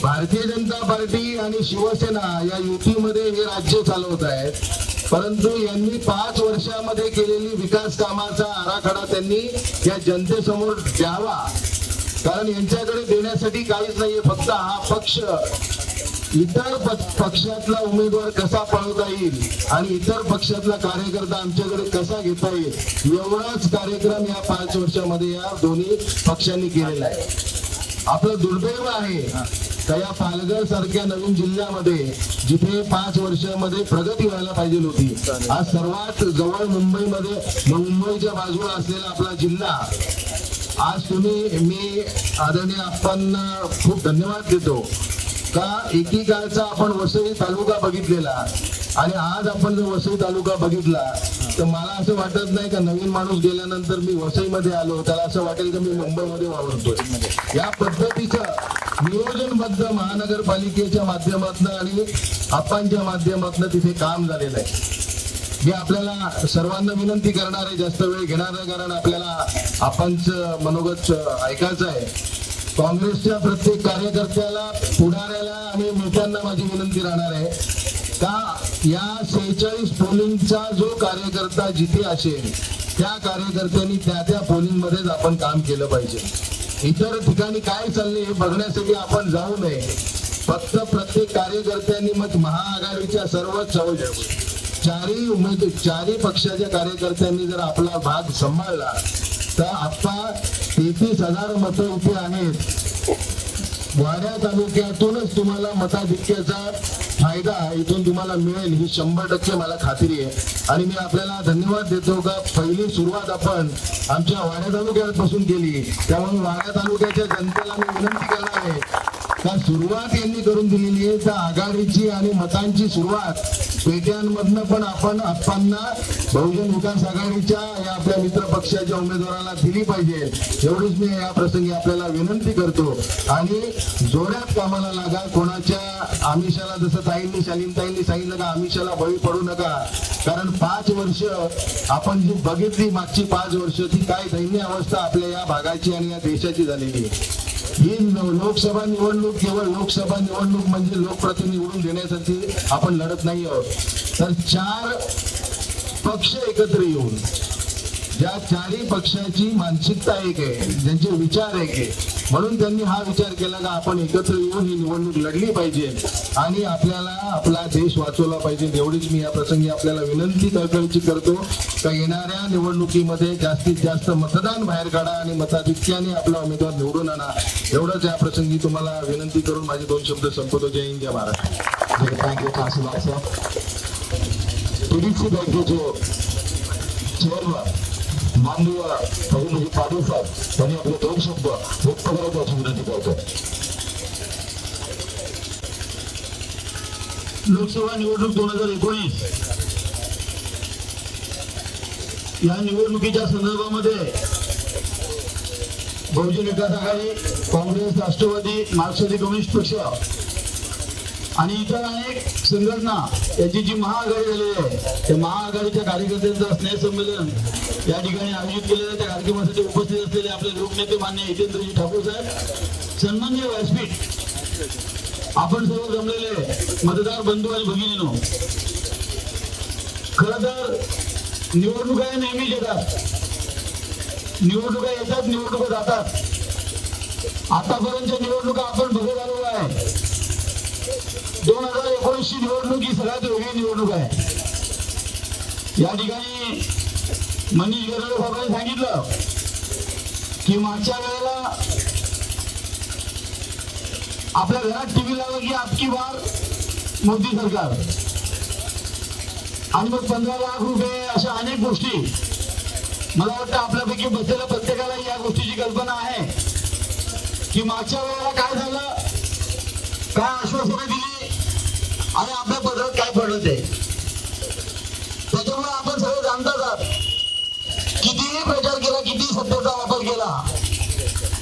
Speaker 1: भारतीय जनता पार्टी आणि शिवसेना या युतीमध्ये हे राज्य चालवत आहेत, परंतु यांनी 5 वर्षामध्ये केलेली विकास कामाचा आराखडा त्यांनी या जनतेसमोर द्यावा. कारण यांच्याकडे देण्यासाठी काहीच नाहीये. फक्त हा पक्ष इतर पक्षातला उमेदवार कसा पळवता येईल आणि इतर पक्षातला कार्यकर्ता आमच्याकडे कसा घेता येईल एवढाच कार्यक्रम या 5 वर्षामध्ये या दोन्ही पक्षांनी केलेला आहे. आपलं दुर्दैव आहे का या पालघर सारख्या नवीन जिल्ह्यामध्ये जिथे 5 वर्षामध्ये प्रगती व्हायला पाहिजे होती, आज सर्वात जवळ मुंबईच्या बाजूला असलेला आपला जिल्हा, आज मी आदरणीय आप्पांना खूप धन्यवाद देतो का एकीकाळचा आपण वसई तालुका बघितलेला आणि आज आपण जर वसई तालुका बघितला तर मला असं वाटत नाही का नवीन माणूस गेल्यानंतर मी वसईमध्ये आलो त्याला असं वाटेल की मी मुंबईमध्ये वावरतोय. या पद्धतीचं
Speaker 2: नियोजनबद्ध महानगरपालिकेच्या माध्यमातून आणि आपांच्या माध्यमातून तिथे काम झालेलं आहे. मी आपल्याला सर्वांना विनंती करणार आहे, जास्त वेळ घेणार नाही, कारण आपल्याला आपांचं मनोगत ऐकायचं आहे. काँग्रेसच्या प्रत्येक कार्यकर्त्याला, पुढाऱ्याला आणि नेत्यांना माझी विनंती राहणार आहे का या 46 पोलिंगचा जो कार्यकर्ता जिथे असेल त्या कार्यकर्त्यांनी त्या पोलिंग मध्येच आपण काम केलं पाहिजे. इतर ठिकाणी काय चाललंय हे बघण्यासाठी आपण जाऊ नये. फक्त प्रत्येक कार्यकर्त्यांनी मग महाआघाडीच्या सर्व चारही पक्षाच्या कार्यकर्त्यांनी जर आपला भाग सांभाळला तर आता 33,000 मतं इथे आहेत. वाड्या तालुक्यातूनच तुम्हाला मताधिक्याचा फायदा इथून तुम्हाला मिळेल ही 100% मला खात्री आहे. आणि मी आपल्याला धन्यवाद देतो का पहिली सुरुवात आपण आमच्या वाड्या तालुक्यापासून केली. त्यामुळे वाड्या तालुक्याच्या जनतेला मी विनंती करणार आहे का सुरुवात यांनी करून दिलेली आहे, तर आघाडीची आणि मतांची सुरुवात पेट्यांमधनं पण आपण आप्पांना बहुजन विकास आघाडीच्या या आपल्या मित्र पक्षाच्या उमेदवाराला दिली पाहिजे. एवढीच मी या प्रसंगी आपल्याला विनंती करतो. आणि जोरात कामाला लागा. कोणाच्या आमिषाला, जसं ताईंनी शालीनताईंनी सांगितलं का आमिषाला बळी पडू नका. कारण 5 वर्ष आपण जी बघितली, मागची 5 वर्ष ती काय दैन्य अवस्था आपल्या या भागाची आणि या देशाची झालेली आहे. ही लोकसभा निवडणूक केवळ लोकसभा निवडणूक म्हणजे लोकप्रतिनिधी निवडून देण्यासाठी आपण लढत नाही आहोत, तर 4 पक्ष एकत्र येऊन ज्या 4ही पक्षाची मानसिकता एक आहे, ज्यांचे विचार एक आहे, म्हणून त्यांनी हा विचार केला का आपण एकत्र येऊन ही निवडणूक लढली पाहिजे आणि आपल्याला आपला देश वाचवला पाहिजे. एवढीच मी या प्रसंगी आपल्याला विनंती कळकळीची करतो का येणाऱ्या निवडणुकीमध्ये जास्तीत जास्त मतदान बाहेर काढा आणि मताधिक्याने आपला उमेदवार निवडून आणा. एवढंच या प्रसंगी तुम्हाला विनंती करून माझे 2 शब्द संपवतो. जय हिंद, जय Maharashtra.
Speaker 6: Thank you Kashinath sir. TDC बँकेचे चेअरमन माननीय फैजजी पाटील साहेब त्यांनी आपले 2 शब्द व्यक्त करायची विनंती करतो.
Speaker 2: लोकसभा निवडणूक 2019 या निवडणुकीच्या संदर्भामध्ये बहुजन विकास आघाडी, काँग्रेस, राष्ट्रवादी, मार्क्सवादी कम्युनिस्ट पक्ष आणि इतर अनेक संघटना याची जी महाआघाडी झालेली आहे त्या महाआघाडीच्या कार्यकर्त्यांचं स्नेहसंमेलन या ठिकाणी आयोजित केलेलं आहे. त्या कार्यक्रमासाठी उपस्थित असलेले आपले लोकनेते मान्य हितेंद्रजी ठाकूर साहेब, सन्माननीय व्यासपीठ, आपण सर्व जमलेले मतदार बंधू आणि भगिनींनो, खरं तर निवडणुका नेहमीच येतात, निवडणुका येतात, निवडणुका जातात. आतापर्यंतच्या निवडणुका आपण बघत आलेलो आहे. 2019 ची निवडणूक ही सगळ्यात वेगळी निवडणूक आहे. या ठिकाणी मनीष गरडे साहेबांनी सांगितलं की मागच्या वेळेला आपल्या घरात टीव्ही लावला की आपकी बार मोदी सरकार आणि मग 15 लाख रुपये अशा अनेक गोष्टी. मला वाटतं आपल्यापैकी बसलेल्या प्रत्येकाला या गोष्टीची कल्पना आहे की मागच्या वेळेला काय झालं, काय आश्वासनं दिली आणि आपल्या पदरात काय पडलं ते. त्याच्यामुळे आपण सगळे जाणतात आहात, कितीही प्रचार केला, किती सत्तेचा वापर केला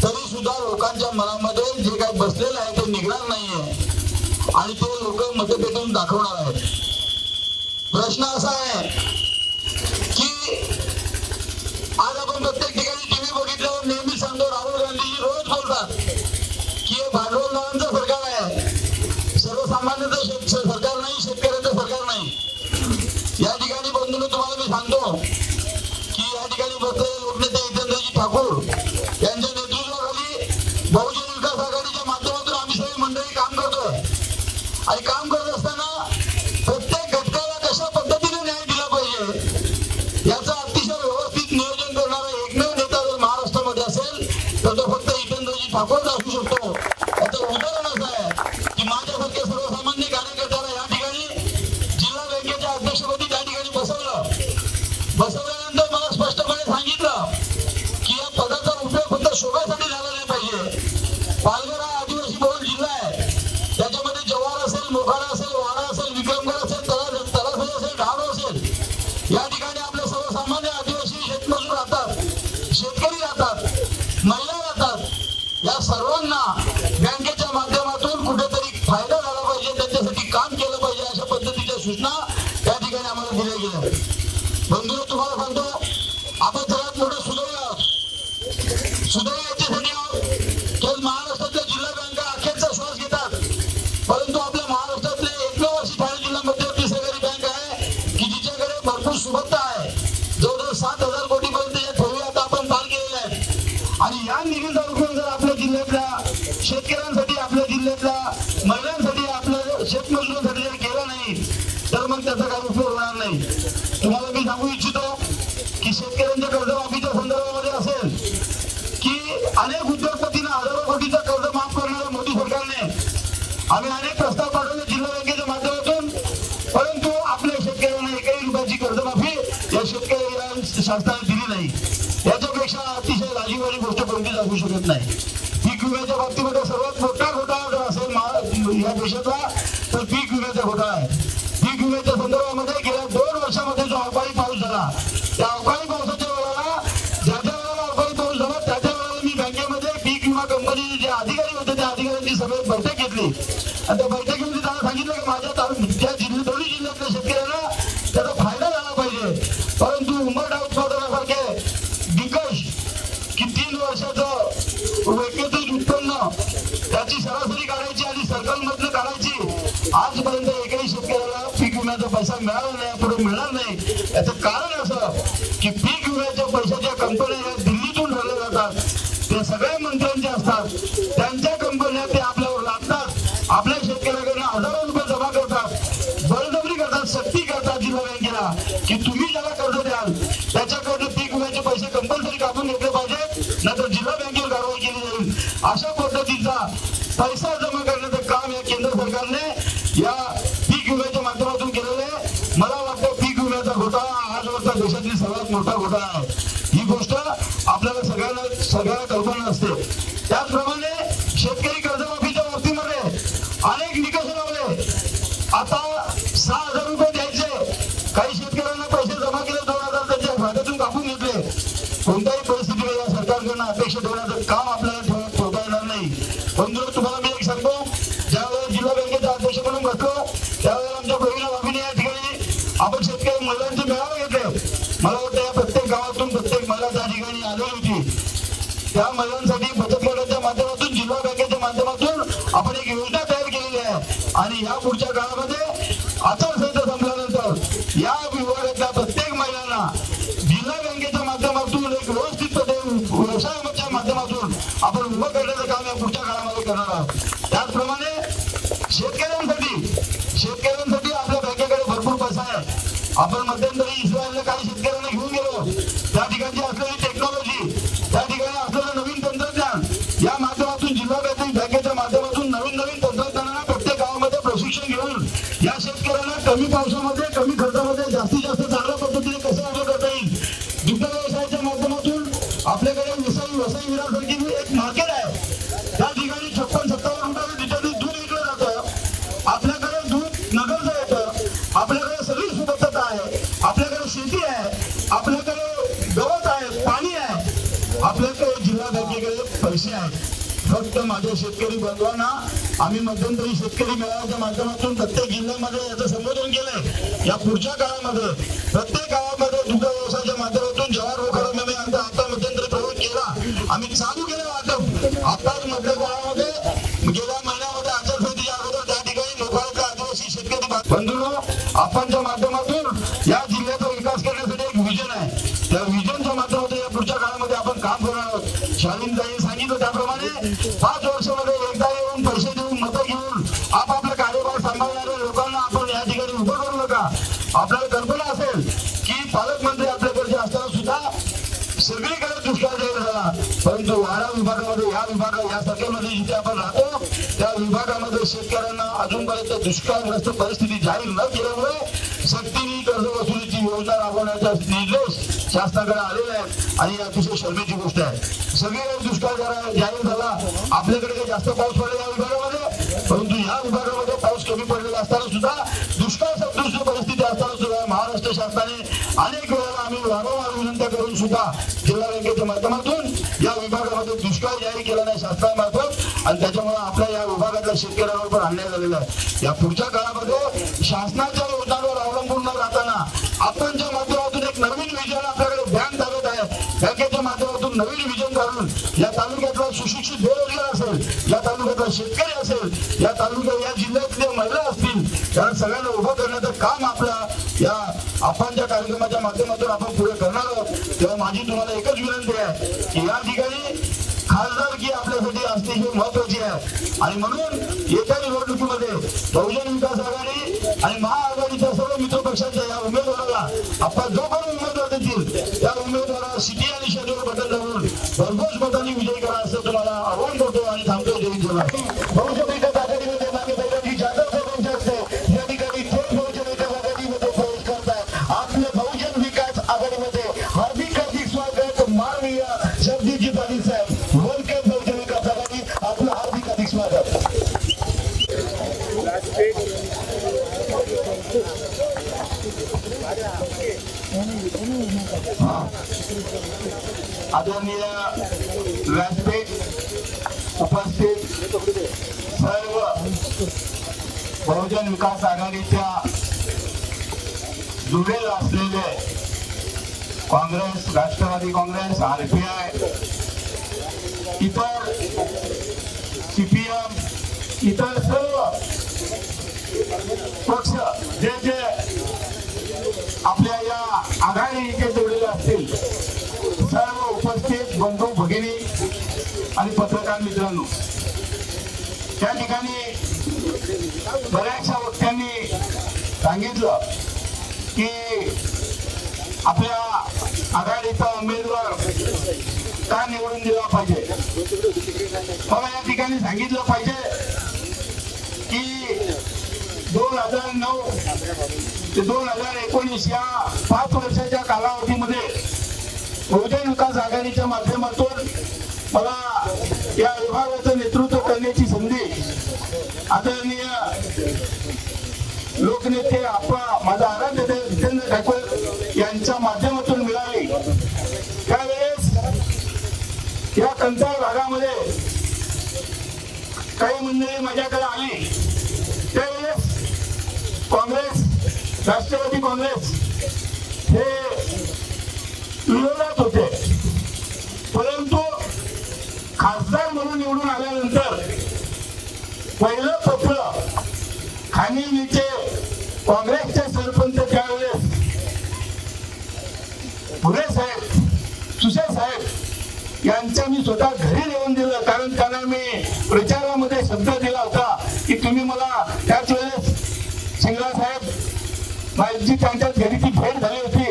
Speaker 2: तरी सुद्धा लोकांच्या मनामध्ये जे काही बसलेलं आहे ते निघणार नाहीये आणि ते लोक मतपेटून दाखवणार आहेत. प्रश्न असा आहे की आज आपण प्रत्येक ठिकाणी टीव्ही बघितल्यावर नेहमी सांगतो, राहुल गांधीजी रोज बोलतात की हे भांडवलदारांचं सरकार आहे, सर्वसामान्यांचं सरकार नाही, शेतकऱ्यांचं सरकार नाही. या ठिकाणी बंधूंनो तुम्हाला मी सांगतो की या ठिकाणी बसलेले लोकनेते हितेंद्रजी ठाकूर यांच्या नेतृत्वाखाली बहुजन विकास आघाडीच्या माध्यमातून आम्ही सगळी मंडळी काम करतोय आणि काम करत असताना प्रत्येक घटकाला कशा पद्धतीने न्याय दिला पाहिजे याचं अतिशय व्यवस्थित नियोजन करणारा एकमेव नेता जर महाराष्ट्रामध्ये असेल तर तो फक्त हितेंद्रजी ठाकूरच असू शकतो. याचं उदाहरण असं आहे की माझ्यासारख्या सर्वसामान्य कार्यकर्त्याला या ठिकाणी जिल्हा बँकेच्या अध्यक्षपदी त्या ठिकाणी बसवल्यानंतर मला स्पष्टपणे सांगितलं की या पदाचा उपयोग फक्त शोभासाठी झाला नाही पाहिजे. पालघर हा आदिवासी बहुल जिल्हा आहे, त्याच्यामध्ये जव्हार असेल, मोखाडा असेल, वाडा असेल, विक्रमगड असेल, तलासरी असेल, ढाणू असेल, या ठिकाणी आपले सर्वसामान्य आदिवासी शेतमजूर राहतात, शेतकरी राहतात, महिला राहतात. या सर्वांना सूचना त्या ठिकाणी आम्हाला दिल्या गेल्या. बंधू तुम्हाला सांगतो, आपण सर्वात मोठं सुधारणा याच्यासाठी आहोत. तर महाराष्ट्रातल्या जिल्हा बँका अखेरचा श्वास घेतात, परंतु आपल्या महाराष्ट्रातले एकमेव अशी ठाणे जिल्हा मध्यवर्ती सहकारी बँक आहे की जिच्याकडे भरपूर सुबत्ता आहे. जवळजवळ 7,000 कोटी पर्यंत या ठेवी आता आपण पार केलेल्या आहेत. आणि या निधीचा उपयोग जर आपल्या जिल्ह्यातल्या शेतकऱ्यांसाठी, आपल्या जिल्ह्यातल्या महिलांसाठी, आपल्या शेतमजुरांसाठी जर केला नाही तर मग त्याचा काही उपयोग होणार नाही. तुम्हाला मी सांगू इच्छितो की शेतकऱ्यांच्या कर्जमाफीच्या संदर्भामध्ये असेल की अनेक उद्योगपतींना हजारो कोटीचं कर्ज माफ करणाऱ्या मोदी सरकारने आम्ही अनेक प्रस्ताव पाठवले जिल्हा बँकेच्या माध्यमातून, परंतु आपल्या शेतकऱ्यांना एकही रुपयाची कर्जमाफी या शेतकऱ्यांना शासनाने दिली नाही. याच्यापेक्षा अतिशय लाजिरवाणी गोष्ट कोणतीच असू शकत नाही. पीक विम्याच्या बाबतीमध्ये सर्वात मोठा घोटाळा जर असेल या देशातला तर पीक विम्याचा घोटाळा आहे. पीक विम्याच्या संदर्भामध्ये गेल्या 2 वर्षामध्ये जो अवकाळी पाऊस झाला, त्या अवकाळी पावसाच्या वेळेला ज्या वेळेला अवकाळी पाऊस झाला त्या वेळेला मी बँकेमध्ये पीक विमा कंपनीचे जे अधिकारी होते त्या अधिकाऱ्यांची सगळी बैठक घेतली आणि त्या बैठकीमध्ये त्यांना सांगितलं की माझ्या दोन्ही जिल्ह्यातल्या शेतकऱ्यांना त्याचा फायदा झाला पाहिजे. परंतु उंबरठा उत्पादनासारखे दिग्गज की 3 वर्षाचं वैयक्तिक उत्पन्न त्याची सरासरी काढायची आणि सर्कल मधलं काढायची, आजपर्यंत एकही शेतकऱ्याला पीक विम्याचा पैसा मिळाला नाही, पुढे मिळणार नाही. याचं कारण असं की पीक विम्याच्या पैशाच्या कंपन्या या दिल्लीतून ठरल्या जातात, ते सगळ्या मंत्र्यांच्या असतात, त्यांच्या कंपन्या ते आपल्यावर लादतात, आपल्या शेतकऱ्याकडनं हजारो रुपये जमा करतात, बळजबरी करतात, सक्ती करतात जिल्हा बँकेला की तुम्ही ज्याला कर्ज द्याल त्याच्याकडनं पीक विम्याचे पैसे कंपल्सरी काढून घेतले पाहिजे, नाहीतर जिल्हा बँकेवर कारवाई केली जाईल. अशा पद्धतीचा पैसा जमा करण्याचं काम या केंद्र सरकारने या पीक विम्याच्या माध्यमातून केलेलं आहे. मला वाटतं पीक विम्याचा घोटाळा आजवरचा देशातील सर्वात मोठा घोटाळा आहे. ही गोष्ट आपल्याला सगळ्यांना कल्पना असते. त्याचप्रमाणे शेतकरी कर्जमाफीच्या बाबतीमध्ये अनेक निकष लावले. आता 6,000 रुपये द्यायचे, काही शेतकऱ्यांना पैसे जमा केले 2,000 त्यांच्या खात्यातून कापून घेतले. कोणत्याही परिस्थितीमध्ये या सरकारकडनं अपेक्षा ठेवण्याचं काम आपल्याला ठेवता येणार नाही. पण जर तुम्हाला मी एक सांगतो, ज्यावेळेला जिल्हा बँकेचा अध्यक्ष म्हणून बसलो त्यावेळेला आमच्या प्रवीणा बाबीने या ठिकाणी आपण शेतकरी महिलांचे मेळावे घेतले. मला वाटतं या प्रत्येक गावातून प्रत्येक महिला त्या ठिकाणी आलेली होती. त्या महिलांसाठी बचत गटाच्या माध्यमातून, जिल्हा बँकेच्या माध्यमातून आपण एक योजना तयार केलेली आहे आणि या पुढच्या काळामध्ये आचारसंहिता संपल्यानंतर या विभागातल्या प्रत्येक महिलांना जिल्हा बँकेच्या माध्यमातून एक व्यवस्थित व्यवसायाच्या माध्यमातून आपण उभं करण्याचं काम या पुढच्या काळामध्ये करणार आहोत. त्याचप्रमाणे शेतकऱ्यांसाठी आपल्या बँकेकडे भरपूर पैसा आहे. आपण मध्यंतरी इस्रायलला काही शेतकऱ्यांना घेऊन गेलो. त्या ठिकाणची असलेली टेक्नॉलॉजी, त्या ठिकाणी असलेलं नवीन तंत्रज्ञान या माध्यमातून जिल्हा बँकेच्या माध्यमातून नवीन तंत्रज्ञानाला प्रत्येक गावामध्ये प्रशिक्षण घेऊन या शेतकऱ्यांना कमी पावसामध्ये, कमी खर्चामध्ये जास्तीत जास्त चांगल्या पद्धतीने कसं उभं करता येईल. दुग्ध व्यवसायाच्या माध्यमातून आपल्याकडे वसई विरासारखी एक मार्केट आहे. त्या ठिकाणी 56-57 रुपयाला लिटरने दूध विकलं जातं. आपल्याकडे दूध नगरचं येतं, आपल्याकडे सगळी सुबत्ता आहे, आपल्याकडे शेती आहे, आपल्याकडे गवत आहे, पाणी आहे, आपल्याकडे जिल्हा बँकेकडे पैसे आहेत. फक्त माझ्या शेतकरी बांधवांना आम्ही मध्यंतरी शेतकरी मेळाव्याच्या माध्यमातून प्रत्येक जिल्ह्यामध्ये याचं संबोधन केलंय. या पुढच्या काळामध्ये प्रत्येक गावामध्ये दुग्ध व्यवसायाच्या माध्यमातून जवाहर रोखडामध्ये आमचा आता मध्यंतरी प्रयोग केला, आम्ही चालू केलं वाटप. आताच मधल्या काळामध्ये गेल्या महिन्यामध्ये आचारसंहितेच्या अगोदर त्या ठिकाणी लोकांचा आदिवासी शेतकरी बंधूंनो आपणच्या माध्यमातून या जिल्ह्याचा विकास करण्यासाठी एक विजन आहे. त्या विजनच्या माध्यमातून या पुढच्या काळामध्ये आपण काम करणार आहोत. शालीनताईंनी सांगितलं त्याप्रमाणे 5 वर्षामध्ये एकदा येऊन पैसे देऊन मतं घेऊन आपापला कार्यभार सांभाळणाऱ्या लोकांना आपण या ठिकाणी उभं करू नका. आपल्याला कल्पना असेल की पालकमंत्री आपल्याकडचे असताना सुद्धा सगळीकडे दुष्काळ जाहीर झाला, परंतु वाडा विभागामध्ये या सरकारमध्ये जिथे आपण राहतो त्या विभागामध्ये शेतकऱ्यांना अजूनपर्यंत दुष्काळग्रस्त परिस्थिती जाहीर न केल्यामुळे सक्तीने कर्ज वसुलीची योजना राबवण्याचा निर्देश शासनाकडे आलेले आहेत आणि अतिशय शर्मेची गोष्ट आहे. सगळीकडे दुष्काळ जाहीर झाला. आपल्याकडे काही जास्त पाऊस पडला या विभागामध्ये, परंतु या विभागामध्ये पाऊस कमी पडलेला असताना सुद्धा दुष्काळ सदृश परिस्थिती असताना सुद्धा महाराष्ट्र शासनाने अनेक वेळेला आम्ही वारंवार विनंत्या करून सुद्धा जिल्हा बँकेच्या माध्यमातून या विभागामध्ये दुष्काळ जाहीर केला नाही शासनामार्फत. आणि त्याच्यामुळे आपल्या या विभागातल्या शेतकऱ्यांवर पण अन्याय झालेला आहे. या पुढच्या काळामध्ये शासनाच्या योजनांवर अवलंबून न राहताना आपणच्या माध्यमातून एक नवीन विजन आपल्याकडे ध्यान धारत आहे. बँकेच्या माध्यमातून नवीन विजन काढून या तालुक्यातला सुशिक्षित बेरोजगार असेल, या तालुक्यातला शेतकरी असेल, या तालुक्यात या जिल्ह्यातल्या महिला असतील, त्या सगळ्यांना उभं करण्याचं काम आपल्या या आपणच्या कार्यक्रमाच्या माध्यमातून आपण पुढे करणार आहोत. तेव्हा माझी तुम्हाला एकच विनंती आहे की या ठिकाणी खासदारकी आपल्यासाठी अतिशय महत्वाची आहे आणि म्हणून येत्या निवडणुकीमध्ये बहुजन विकास आघाडी आणि महाआघाडीच्या सर्व मित्र पक्षांच्या या उमेदवाराला आपण जो पण उमेदवार देतील त्या उमेदवाराला सिटी आणि शेतीवर बटन दाबून भरघोस मतांनी विजयी करा असं तुम्हाला आव्हान करतो आणि थांबतो. जय जवाहर. बहुजन विकास आघाडीमध्ये मागे जाधव साहेबांचे असते या ठिकाणी थेट बहुजन विकास आघाडीमध्ये प्रवेश करताय. आपले बहुजन विकास आघाडीमध्ये हार्दिक हार्दिक स्वागत माननीय जगदीशजी पाटील साहेब. वेलकम बहुजन विकास आघाडी. आपलं हार्दिक हार्दिक स्वागत. आदरणीय व्यासपीठ उपस्थित सर्व बहुजन विकास आघाडीच्या जुळलेले असलेले काँग्रेस, राष्ट्रवादी काँग्रेस, RPI, इतर CPM, इतर सर्व पक्ष जे जे आपल्या या आघाडीचे जोडलेले असतील सर्व उपस्थित बंधू भगिनी आणि पत्रकार मित्रांनो, त्या ठिकाणी बऱ्याचशा वक्त्यांनी सांगितलं की आपल्या आघाडीचा उमेदवार का निवडून दिला पाहिजे. मला या ठिकाणी सांगितलं पाहिजे की 2009 ते 2019 या 5 वर्षाच्या कालावधीमध्ये बहुजन विकास आघाडीच्या माध्यमातून मला या विभागाचं नेतृत्व करण्याची संधी आदरणीय लोकनेते आपा माझा आराध्य जितेंद्र गायकवाड यांच्या माध्यमातून मिळाली. त्यावेळेस या कंचाळ भागामध्ये काही मंडळी माझ्याकडे आली. त्यावेळेस काँग्रेस, राष्ट्रवादी काँग्रेस हे विरोधात होते, परंतु खासदार म्हणून निवडून आल्यानंतर पहिलं पत्र खानिवलीचे काँग्रेसचे सरपंच त्यावेळेस पुरे साहेब, सुशा साहेब यांच्या मी स्वतः घरी नेऊन दिलं. कारण त्यांना मी प्रचारामध्ये शब्द दिला होता की तुम्ही मला त्याच वेळेस शिंगला साहेब माझी त्यांच्या घरी ती भेट झाली होती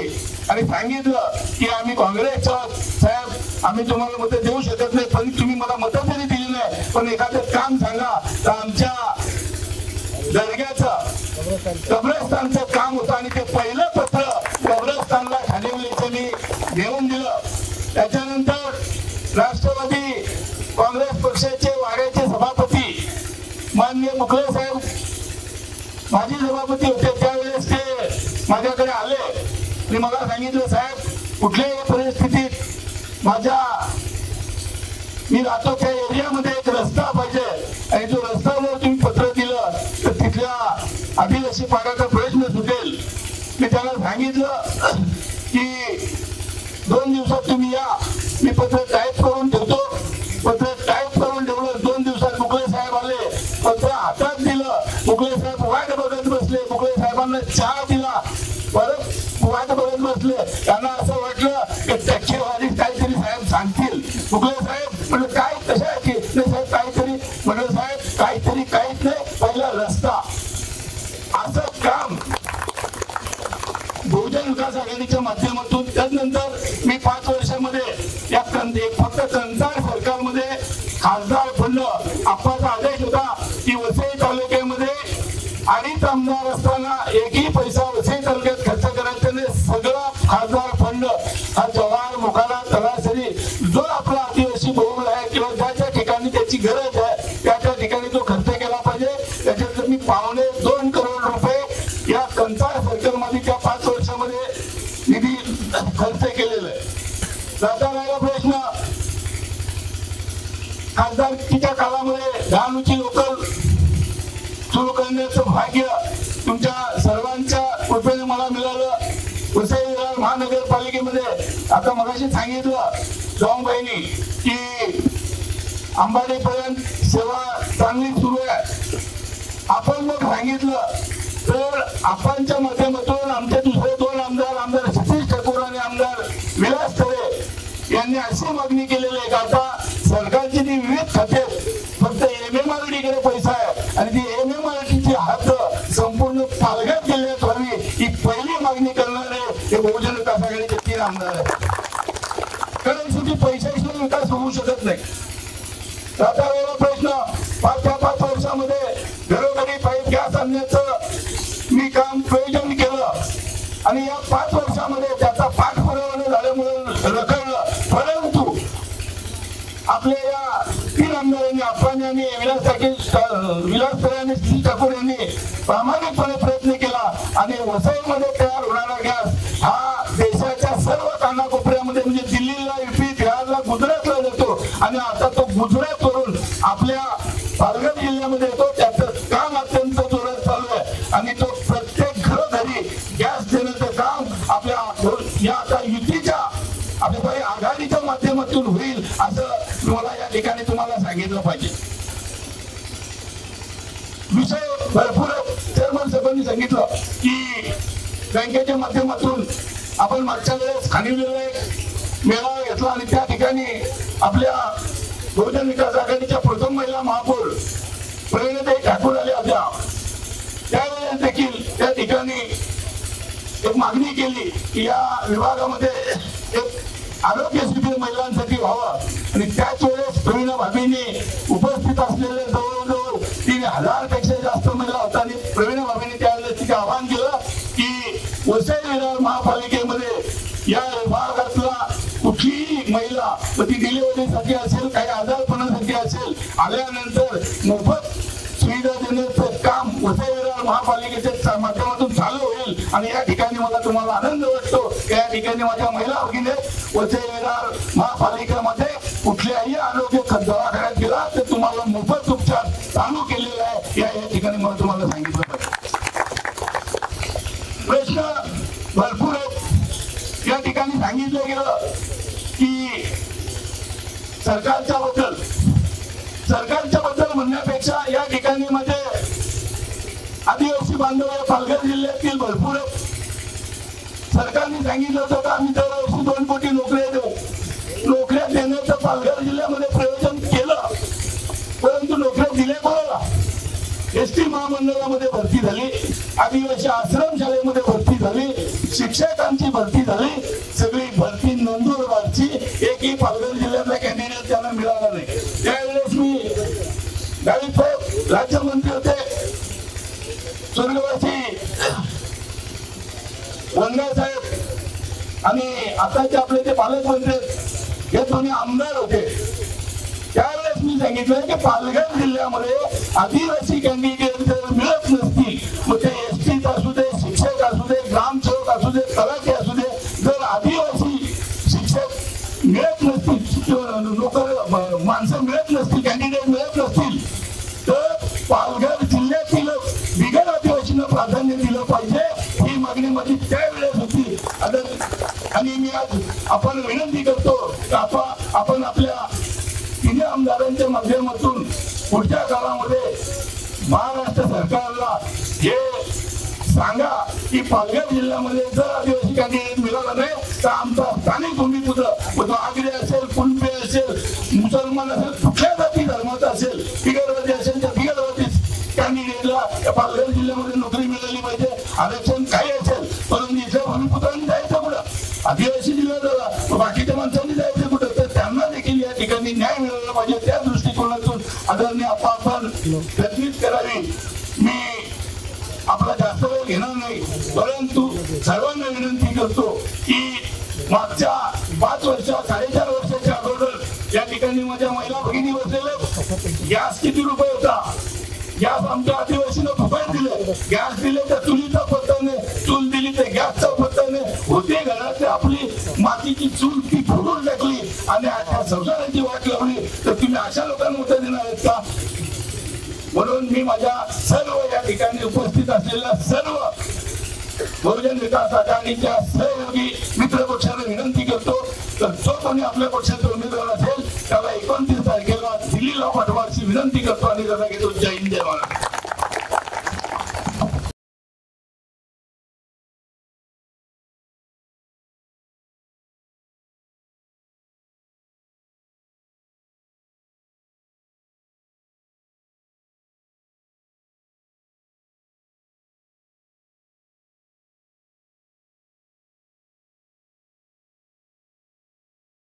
Speaker 2: आणि सांगितलं की आम्ही काँग्रेसच्या साहेब आम्ही तुम्हाला मतं देऊ शकत नाही, पण तुम्ही मला मतं तरी दिली नाही, पण एखादं काम सांगा. तर आमच्या दर्ग्याचं कब्रस्तानचं काम होतं आणि ते पहिलं पत्र कब्रस्तानला खानिवलीचं मी घेऊन दिलं. त्याच्यानंतर राष्ट्रवादी काँग्रेस पक्षाचे वाड्याचे सभापती माननीय मुखले साहेब माजी सभापती होते. त्यावेळेस ते माझ्याकडे आले आणि मला सांगितलं साहेब कुठल्याही परिस्थितीत मी राहतो त्या एरियामध्ये एक रस्ता पाहिजे आणि तो रस्ता जर तुम्ही पत्र दिलं तर तिथल्या आदिवासी भागाचा प्रश्न सुटेल. मी त्याला सांगितलं की 2 दिवसात तुम्ही या, मी पत्र टाईप करून ठेवतो. पत्र टाईप करून ठेवलं. 2 दिवसात मुगळे साहेब आले, पत्र हातात दिलं. मुगळे साहेब वाट बघत बसले. मुगळे साहेबांना चहा दिला, परत वाट बघत बसले. त्यांना असं वाटलं की टक्केवारी काहीतरी साहेब सांगतील. मुगळे साहेब म्हणजे काय कशाची नाही साहेब काहीतरी म्हणजे साहेब काहीतरी काहीच नाही, पहिला रस्ता. असं काम बहुजन विकास आघाडीच्या माध्यमातून त्यानंतर मी 5 वर्षामध्ये या फक्त कंचाळ सरकारमध्ये खासदार बनलं. आप्पाचा आदेश होता की वसई तालुक्यामध्ये 2.5 आमदार असताना एकही पैसा वसई तालुक्यात खर्च करायचा नाही. सगळा खासदार फंड हा जव्हार, मोखाडा, तलासरी जो आपला आदिवासी बहुल आहे किंवा ज्या ठिकाणी त्याची गरज आहे त्या ठिकाणी तो खर्च केला पाहिजे. त्याच्यात मी 2.25 करोड रुपये या कंचाळ सरकारमध्ये त्या 5 वर्षामध्ये निधी खर्च केलेला आहे. आता राहिला प्रश्न खासदारकीच्या काळामध्ये डहाणूची लोकल सुरू करण्याचं भाग्य तुमच्या सर्वांच्या कृपेने मला मिळालं. वसई विरार महानगरपालिकेमध्ये आता मगाशी सांगितलं जाऊबाईंनी की अंबाडीपर्यंत सेवा चांगली सुरू आहे. आपण मग सांगितलं तर आपणच्या माध्यमातून आमचे दुसरे दोन आमदार सतीश ठाकूर आणि आमदार विलास तरे यांनी अशी मागणी केलेली आहे की आता सरकारची जी विविध खाते फक्त MMRD कडे पैसा आहे आणि ती MMRDची हात संपूर्ण पालघर जिल्ह्यात व्हावी ही पहिली मागणी करणारे हे बहुजन विकास आघाडीचे 3 आमदार आहेत. कारण शेवटी पैशाशिवाय विकास होऊ शकत नाही. आता वेळा प्रश्न 5 वर्षामध्ये घरोघरी पाईप गॅस आणण्याचं मी काम प्रयोजन केलं आणि या 5 वर्षामध्ये त्याचा पाठपुरावा झाल्यामुळे रखडलं. परंतु आपल्या या 3 आमदारांनी आपण यांनी विलास तरे आणि सतीश ठाकूर यांनी प्रामाणिकपणे प्रयत्न केला आणि वसईमध्ये तयार होणारा गॅस हा देशाच्या सर्व कानाकोपऱ्यामध्ये म्हणजे दिल्लीला, UP, बिहारला, गुजरातला जातो आणि आता तो गुजरातवरून आपल्या पालघर जिल्ह्यामध्ये येतो. त्याचं काम अत्यंत जोरात चालू आहे आणि तो प्रत्येक घरोघरी गॅस देण्याचं काम आपल्या या आता युतीच्या आपल्या आघाडीच्या माध्यमातून होईल असं मला या ठिकाणी तुम्हाला सांगितलं पाहिजे. विषय भरपूर चेअरमन साहेबांनी सांगितलं की बँकेच्या माध्यमातून आपण मागच्या वेळेस खानिवलेला एक मेळावा घेतला आणि त्या ठिकाणी आपल्या बहुजन विकास आघाडीच्या प्रथम महिला महापौर प्रेरणाताई ठाकूर आल्या होत्या. त्यावेळेस देखील त्या ठिकाणी एक मागणी केली की या विभागामध्ये एक आरोग्य शिबिर महिलांसाठी व्हावं आणि त्याच वेळेस प्रवीणा भाभींनी उपस्थित असलेले जवळजवळ 3000 पेक्षा जास्त महिला होत्या आणि प्रवीणा भाभींनी त्यावेळेस तिथे आवाहन केलं की वसई विरार महापालिकेमध्ये या विभागातला कुठलीही महिला ती डिलिव्हरीसाठी असेल, काही आजारपणासाठी असेल, आल्यानंतर मोफत सुविधा देण्याचं काम वसई विरार महापालिकेच्या माध्यमातून चालू होईल आणि या ठिकाणी मला तुम्हाला आनंद वाटतो. या ठिकाणी माझ्या महिला भगिनी वसई विरार महापालिकेमध्ये कुठल्याही आरोग्य दवाखान्यात गेला तर तुम्हाला मोफत उपचार चालू केलेला आहे या ठिकाणी मला तुम्हाला सांगितलं पाहिजे. प्रश्न भरपूर आहेत. या ठिकाणी सांगितलं गेलं की सरकारच्या बद्दल म्हणण्यापेक्षा या ठिकाणी मध्ये आदिवासी बांधव या पालघर जिल्ह्यातील भरपूर सरकारने सांगितलं होतं का आम्ही दरवर्षी 2 कोटी नोकऱ्या देऊ. नोकऱ्या देण्याचं पालघर जिल्ह्यामध्ये प्रयोजन केलं परंतु नोकऱ्या दिल्या कोणाला? SD महामंडळामध्ये भरती झाली, आदिवासी आश्रम शाळेमध्ये भरती झाली, शिक्षकांची भरती झाली, सगळी भरती नंदुरबारची. एकही पालघर जिल्ह्यातला कॅन्डिडेट त्यांना मिळाला नाही. त्यावेळेस मी गावित साहेब राज्यमंत्री होते, स्वर्गवासी वंगा साहेब आणि आताचे आपले ते पालकमंत्री हे दोन्ही आमदार होते. त्यावेळेस मी सांगितलं की पालघर जिल्ह्यामध्ये आदिवासी कॅन्डिडेट जर मिळत नसतील मग ते ST असू दे, शिक्षक असू दे, ग्रामसेवक असू दे, तलाठी असू दे, जर आदिवासी शिक्षक मिळत नसतील, माणसं मिळत नसतील, कॅन्डिडेट मिळत नसतील तर पालघर जिल्ह्यातील बिगर आदिवासींना प्राधान्य दिलं पाहिजे ही मागणी माझी त्यावेळेस होती. आणि मी आज आपण विनंती करतो की आपण आपल्या 3 आमदारांच्या माध्यमातून पुढच्या काळामध्ये महाराष्ट्र सरकारला हे सांगा की पालघर जिल्ह्यामध्ये जर आदिवासी कॅन्डिडेट मिळाला नाही तर आमचा स्थानिक भूमिपुत्र तो आगरी असेल, कुणबी असेल, मुसलमान असेल, कुठल्या जाती धर्माचा असेल, बिगरवादी असेल तर बिगरवादी कॅन्डिडेटला पालघर जिल्ह्यामध्ये नोकरी मिळाली पाहिजे. आरक्षण काही असेल परंतु इथल्या भूमिपुत्रांनी जायचं कुठं? आदिवासी जिल्हा झाला बाकीच्या माणसांनी जायचं कुठं? तर त्यांना देखील या ठिकाणी न्याय मिळाला पाहिजे. त्या दृष्टिकोनातून आदरणीय आपण प्रयत्नित करावी. मी आपला जास्त वेळ घेणार नाही परंतु सर्वांना विनंती करतो की मागच्या 5 वर्ष 4.5 वर्षाच्या अगोदर या ठिकाणी माझ्या महिला भगिनी बसलेले गॅस किती रुपये होता? गॅस आमच्या आदिवासीनं फुकट दिले. गॅस दिले तर चुलीचा पत्ता नाही, चूल दिली तर गॅसचा पत्ता नाही. होते घरात आपली मातीची चूल ती फोडून टाकली आणि आता संसाराची वाट लावली तर तुम्ही
Speaker 7: तुम्ही अशा लोकांना मत देणार आहेत का? म्हणून मी माझ्या सर्व या ठिकाणी उपस्थित असलेल्या सर्व बहुजन विकास आघाडीच्या सहयोगी मित्र पक्षाला विनंती करतो, तर जो कोणी आपल्या पक्षाचा उमेदवार असेल त्याला 29 तारखेला दिल्लीला पाठवा अशी विनंती करतो आणि त्याचा घेतो. जय हिंद, जय महाराष्ट्र.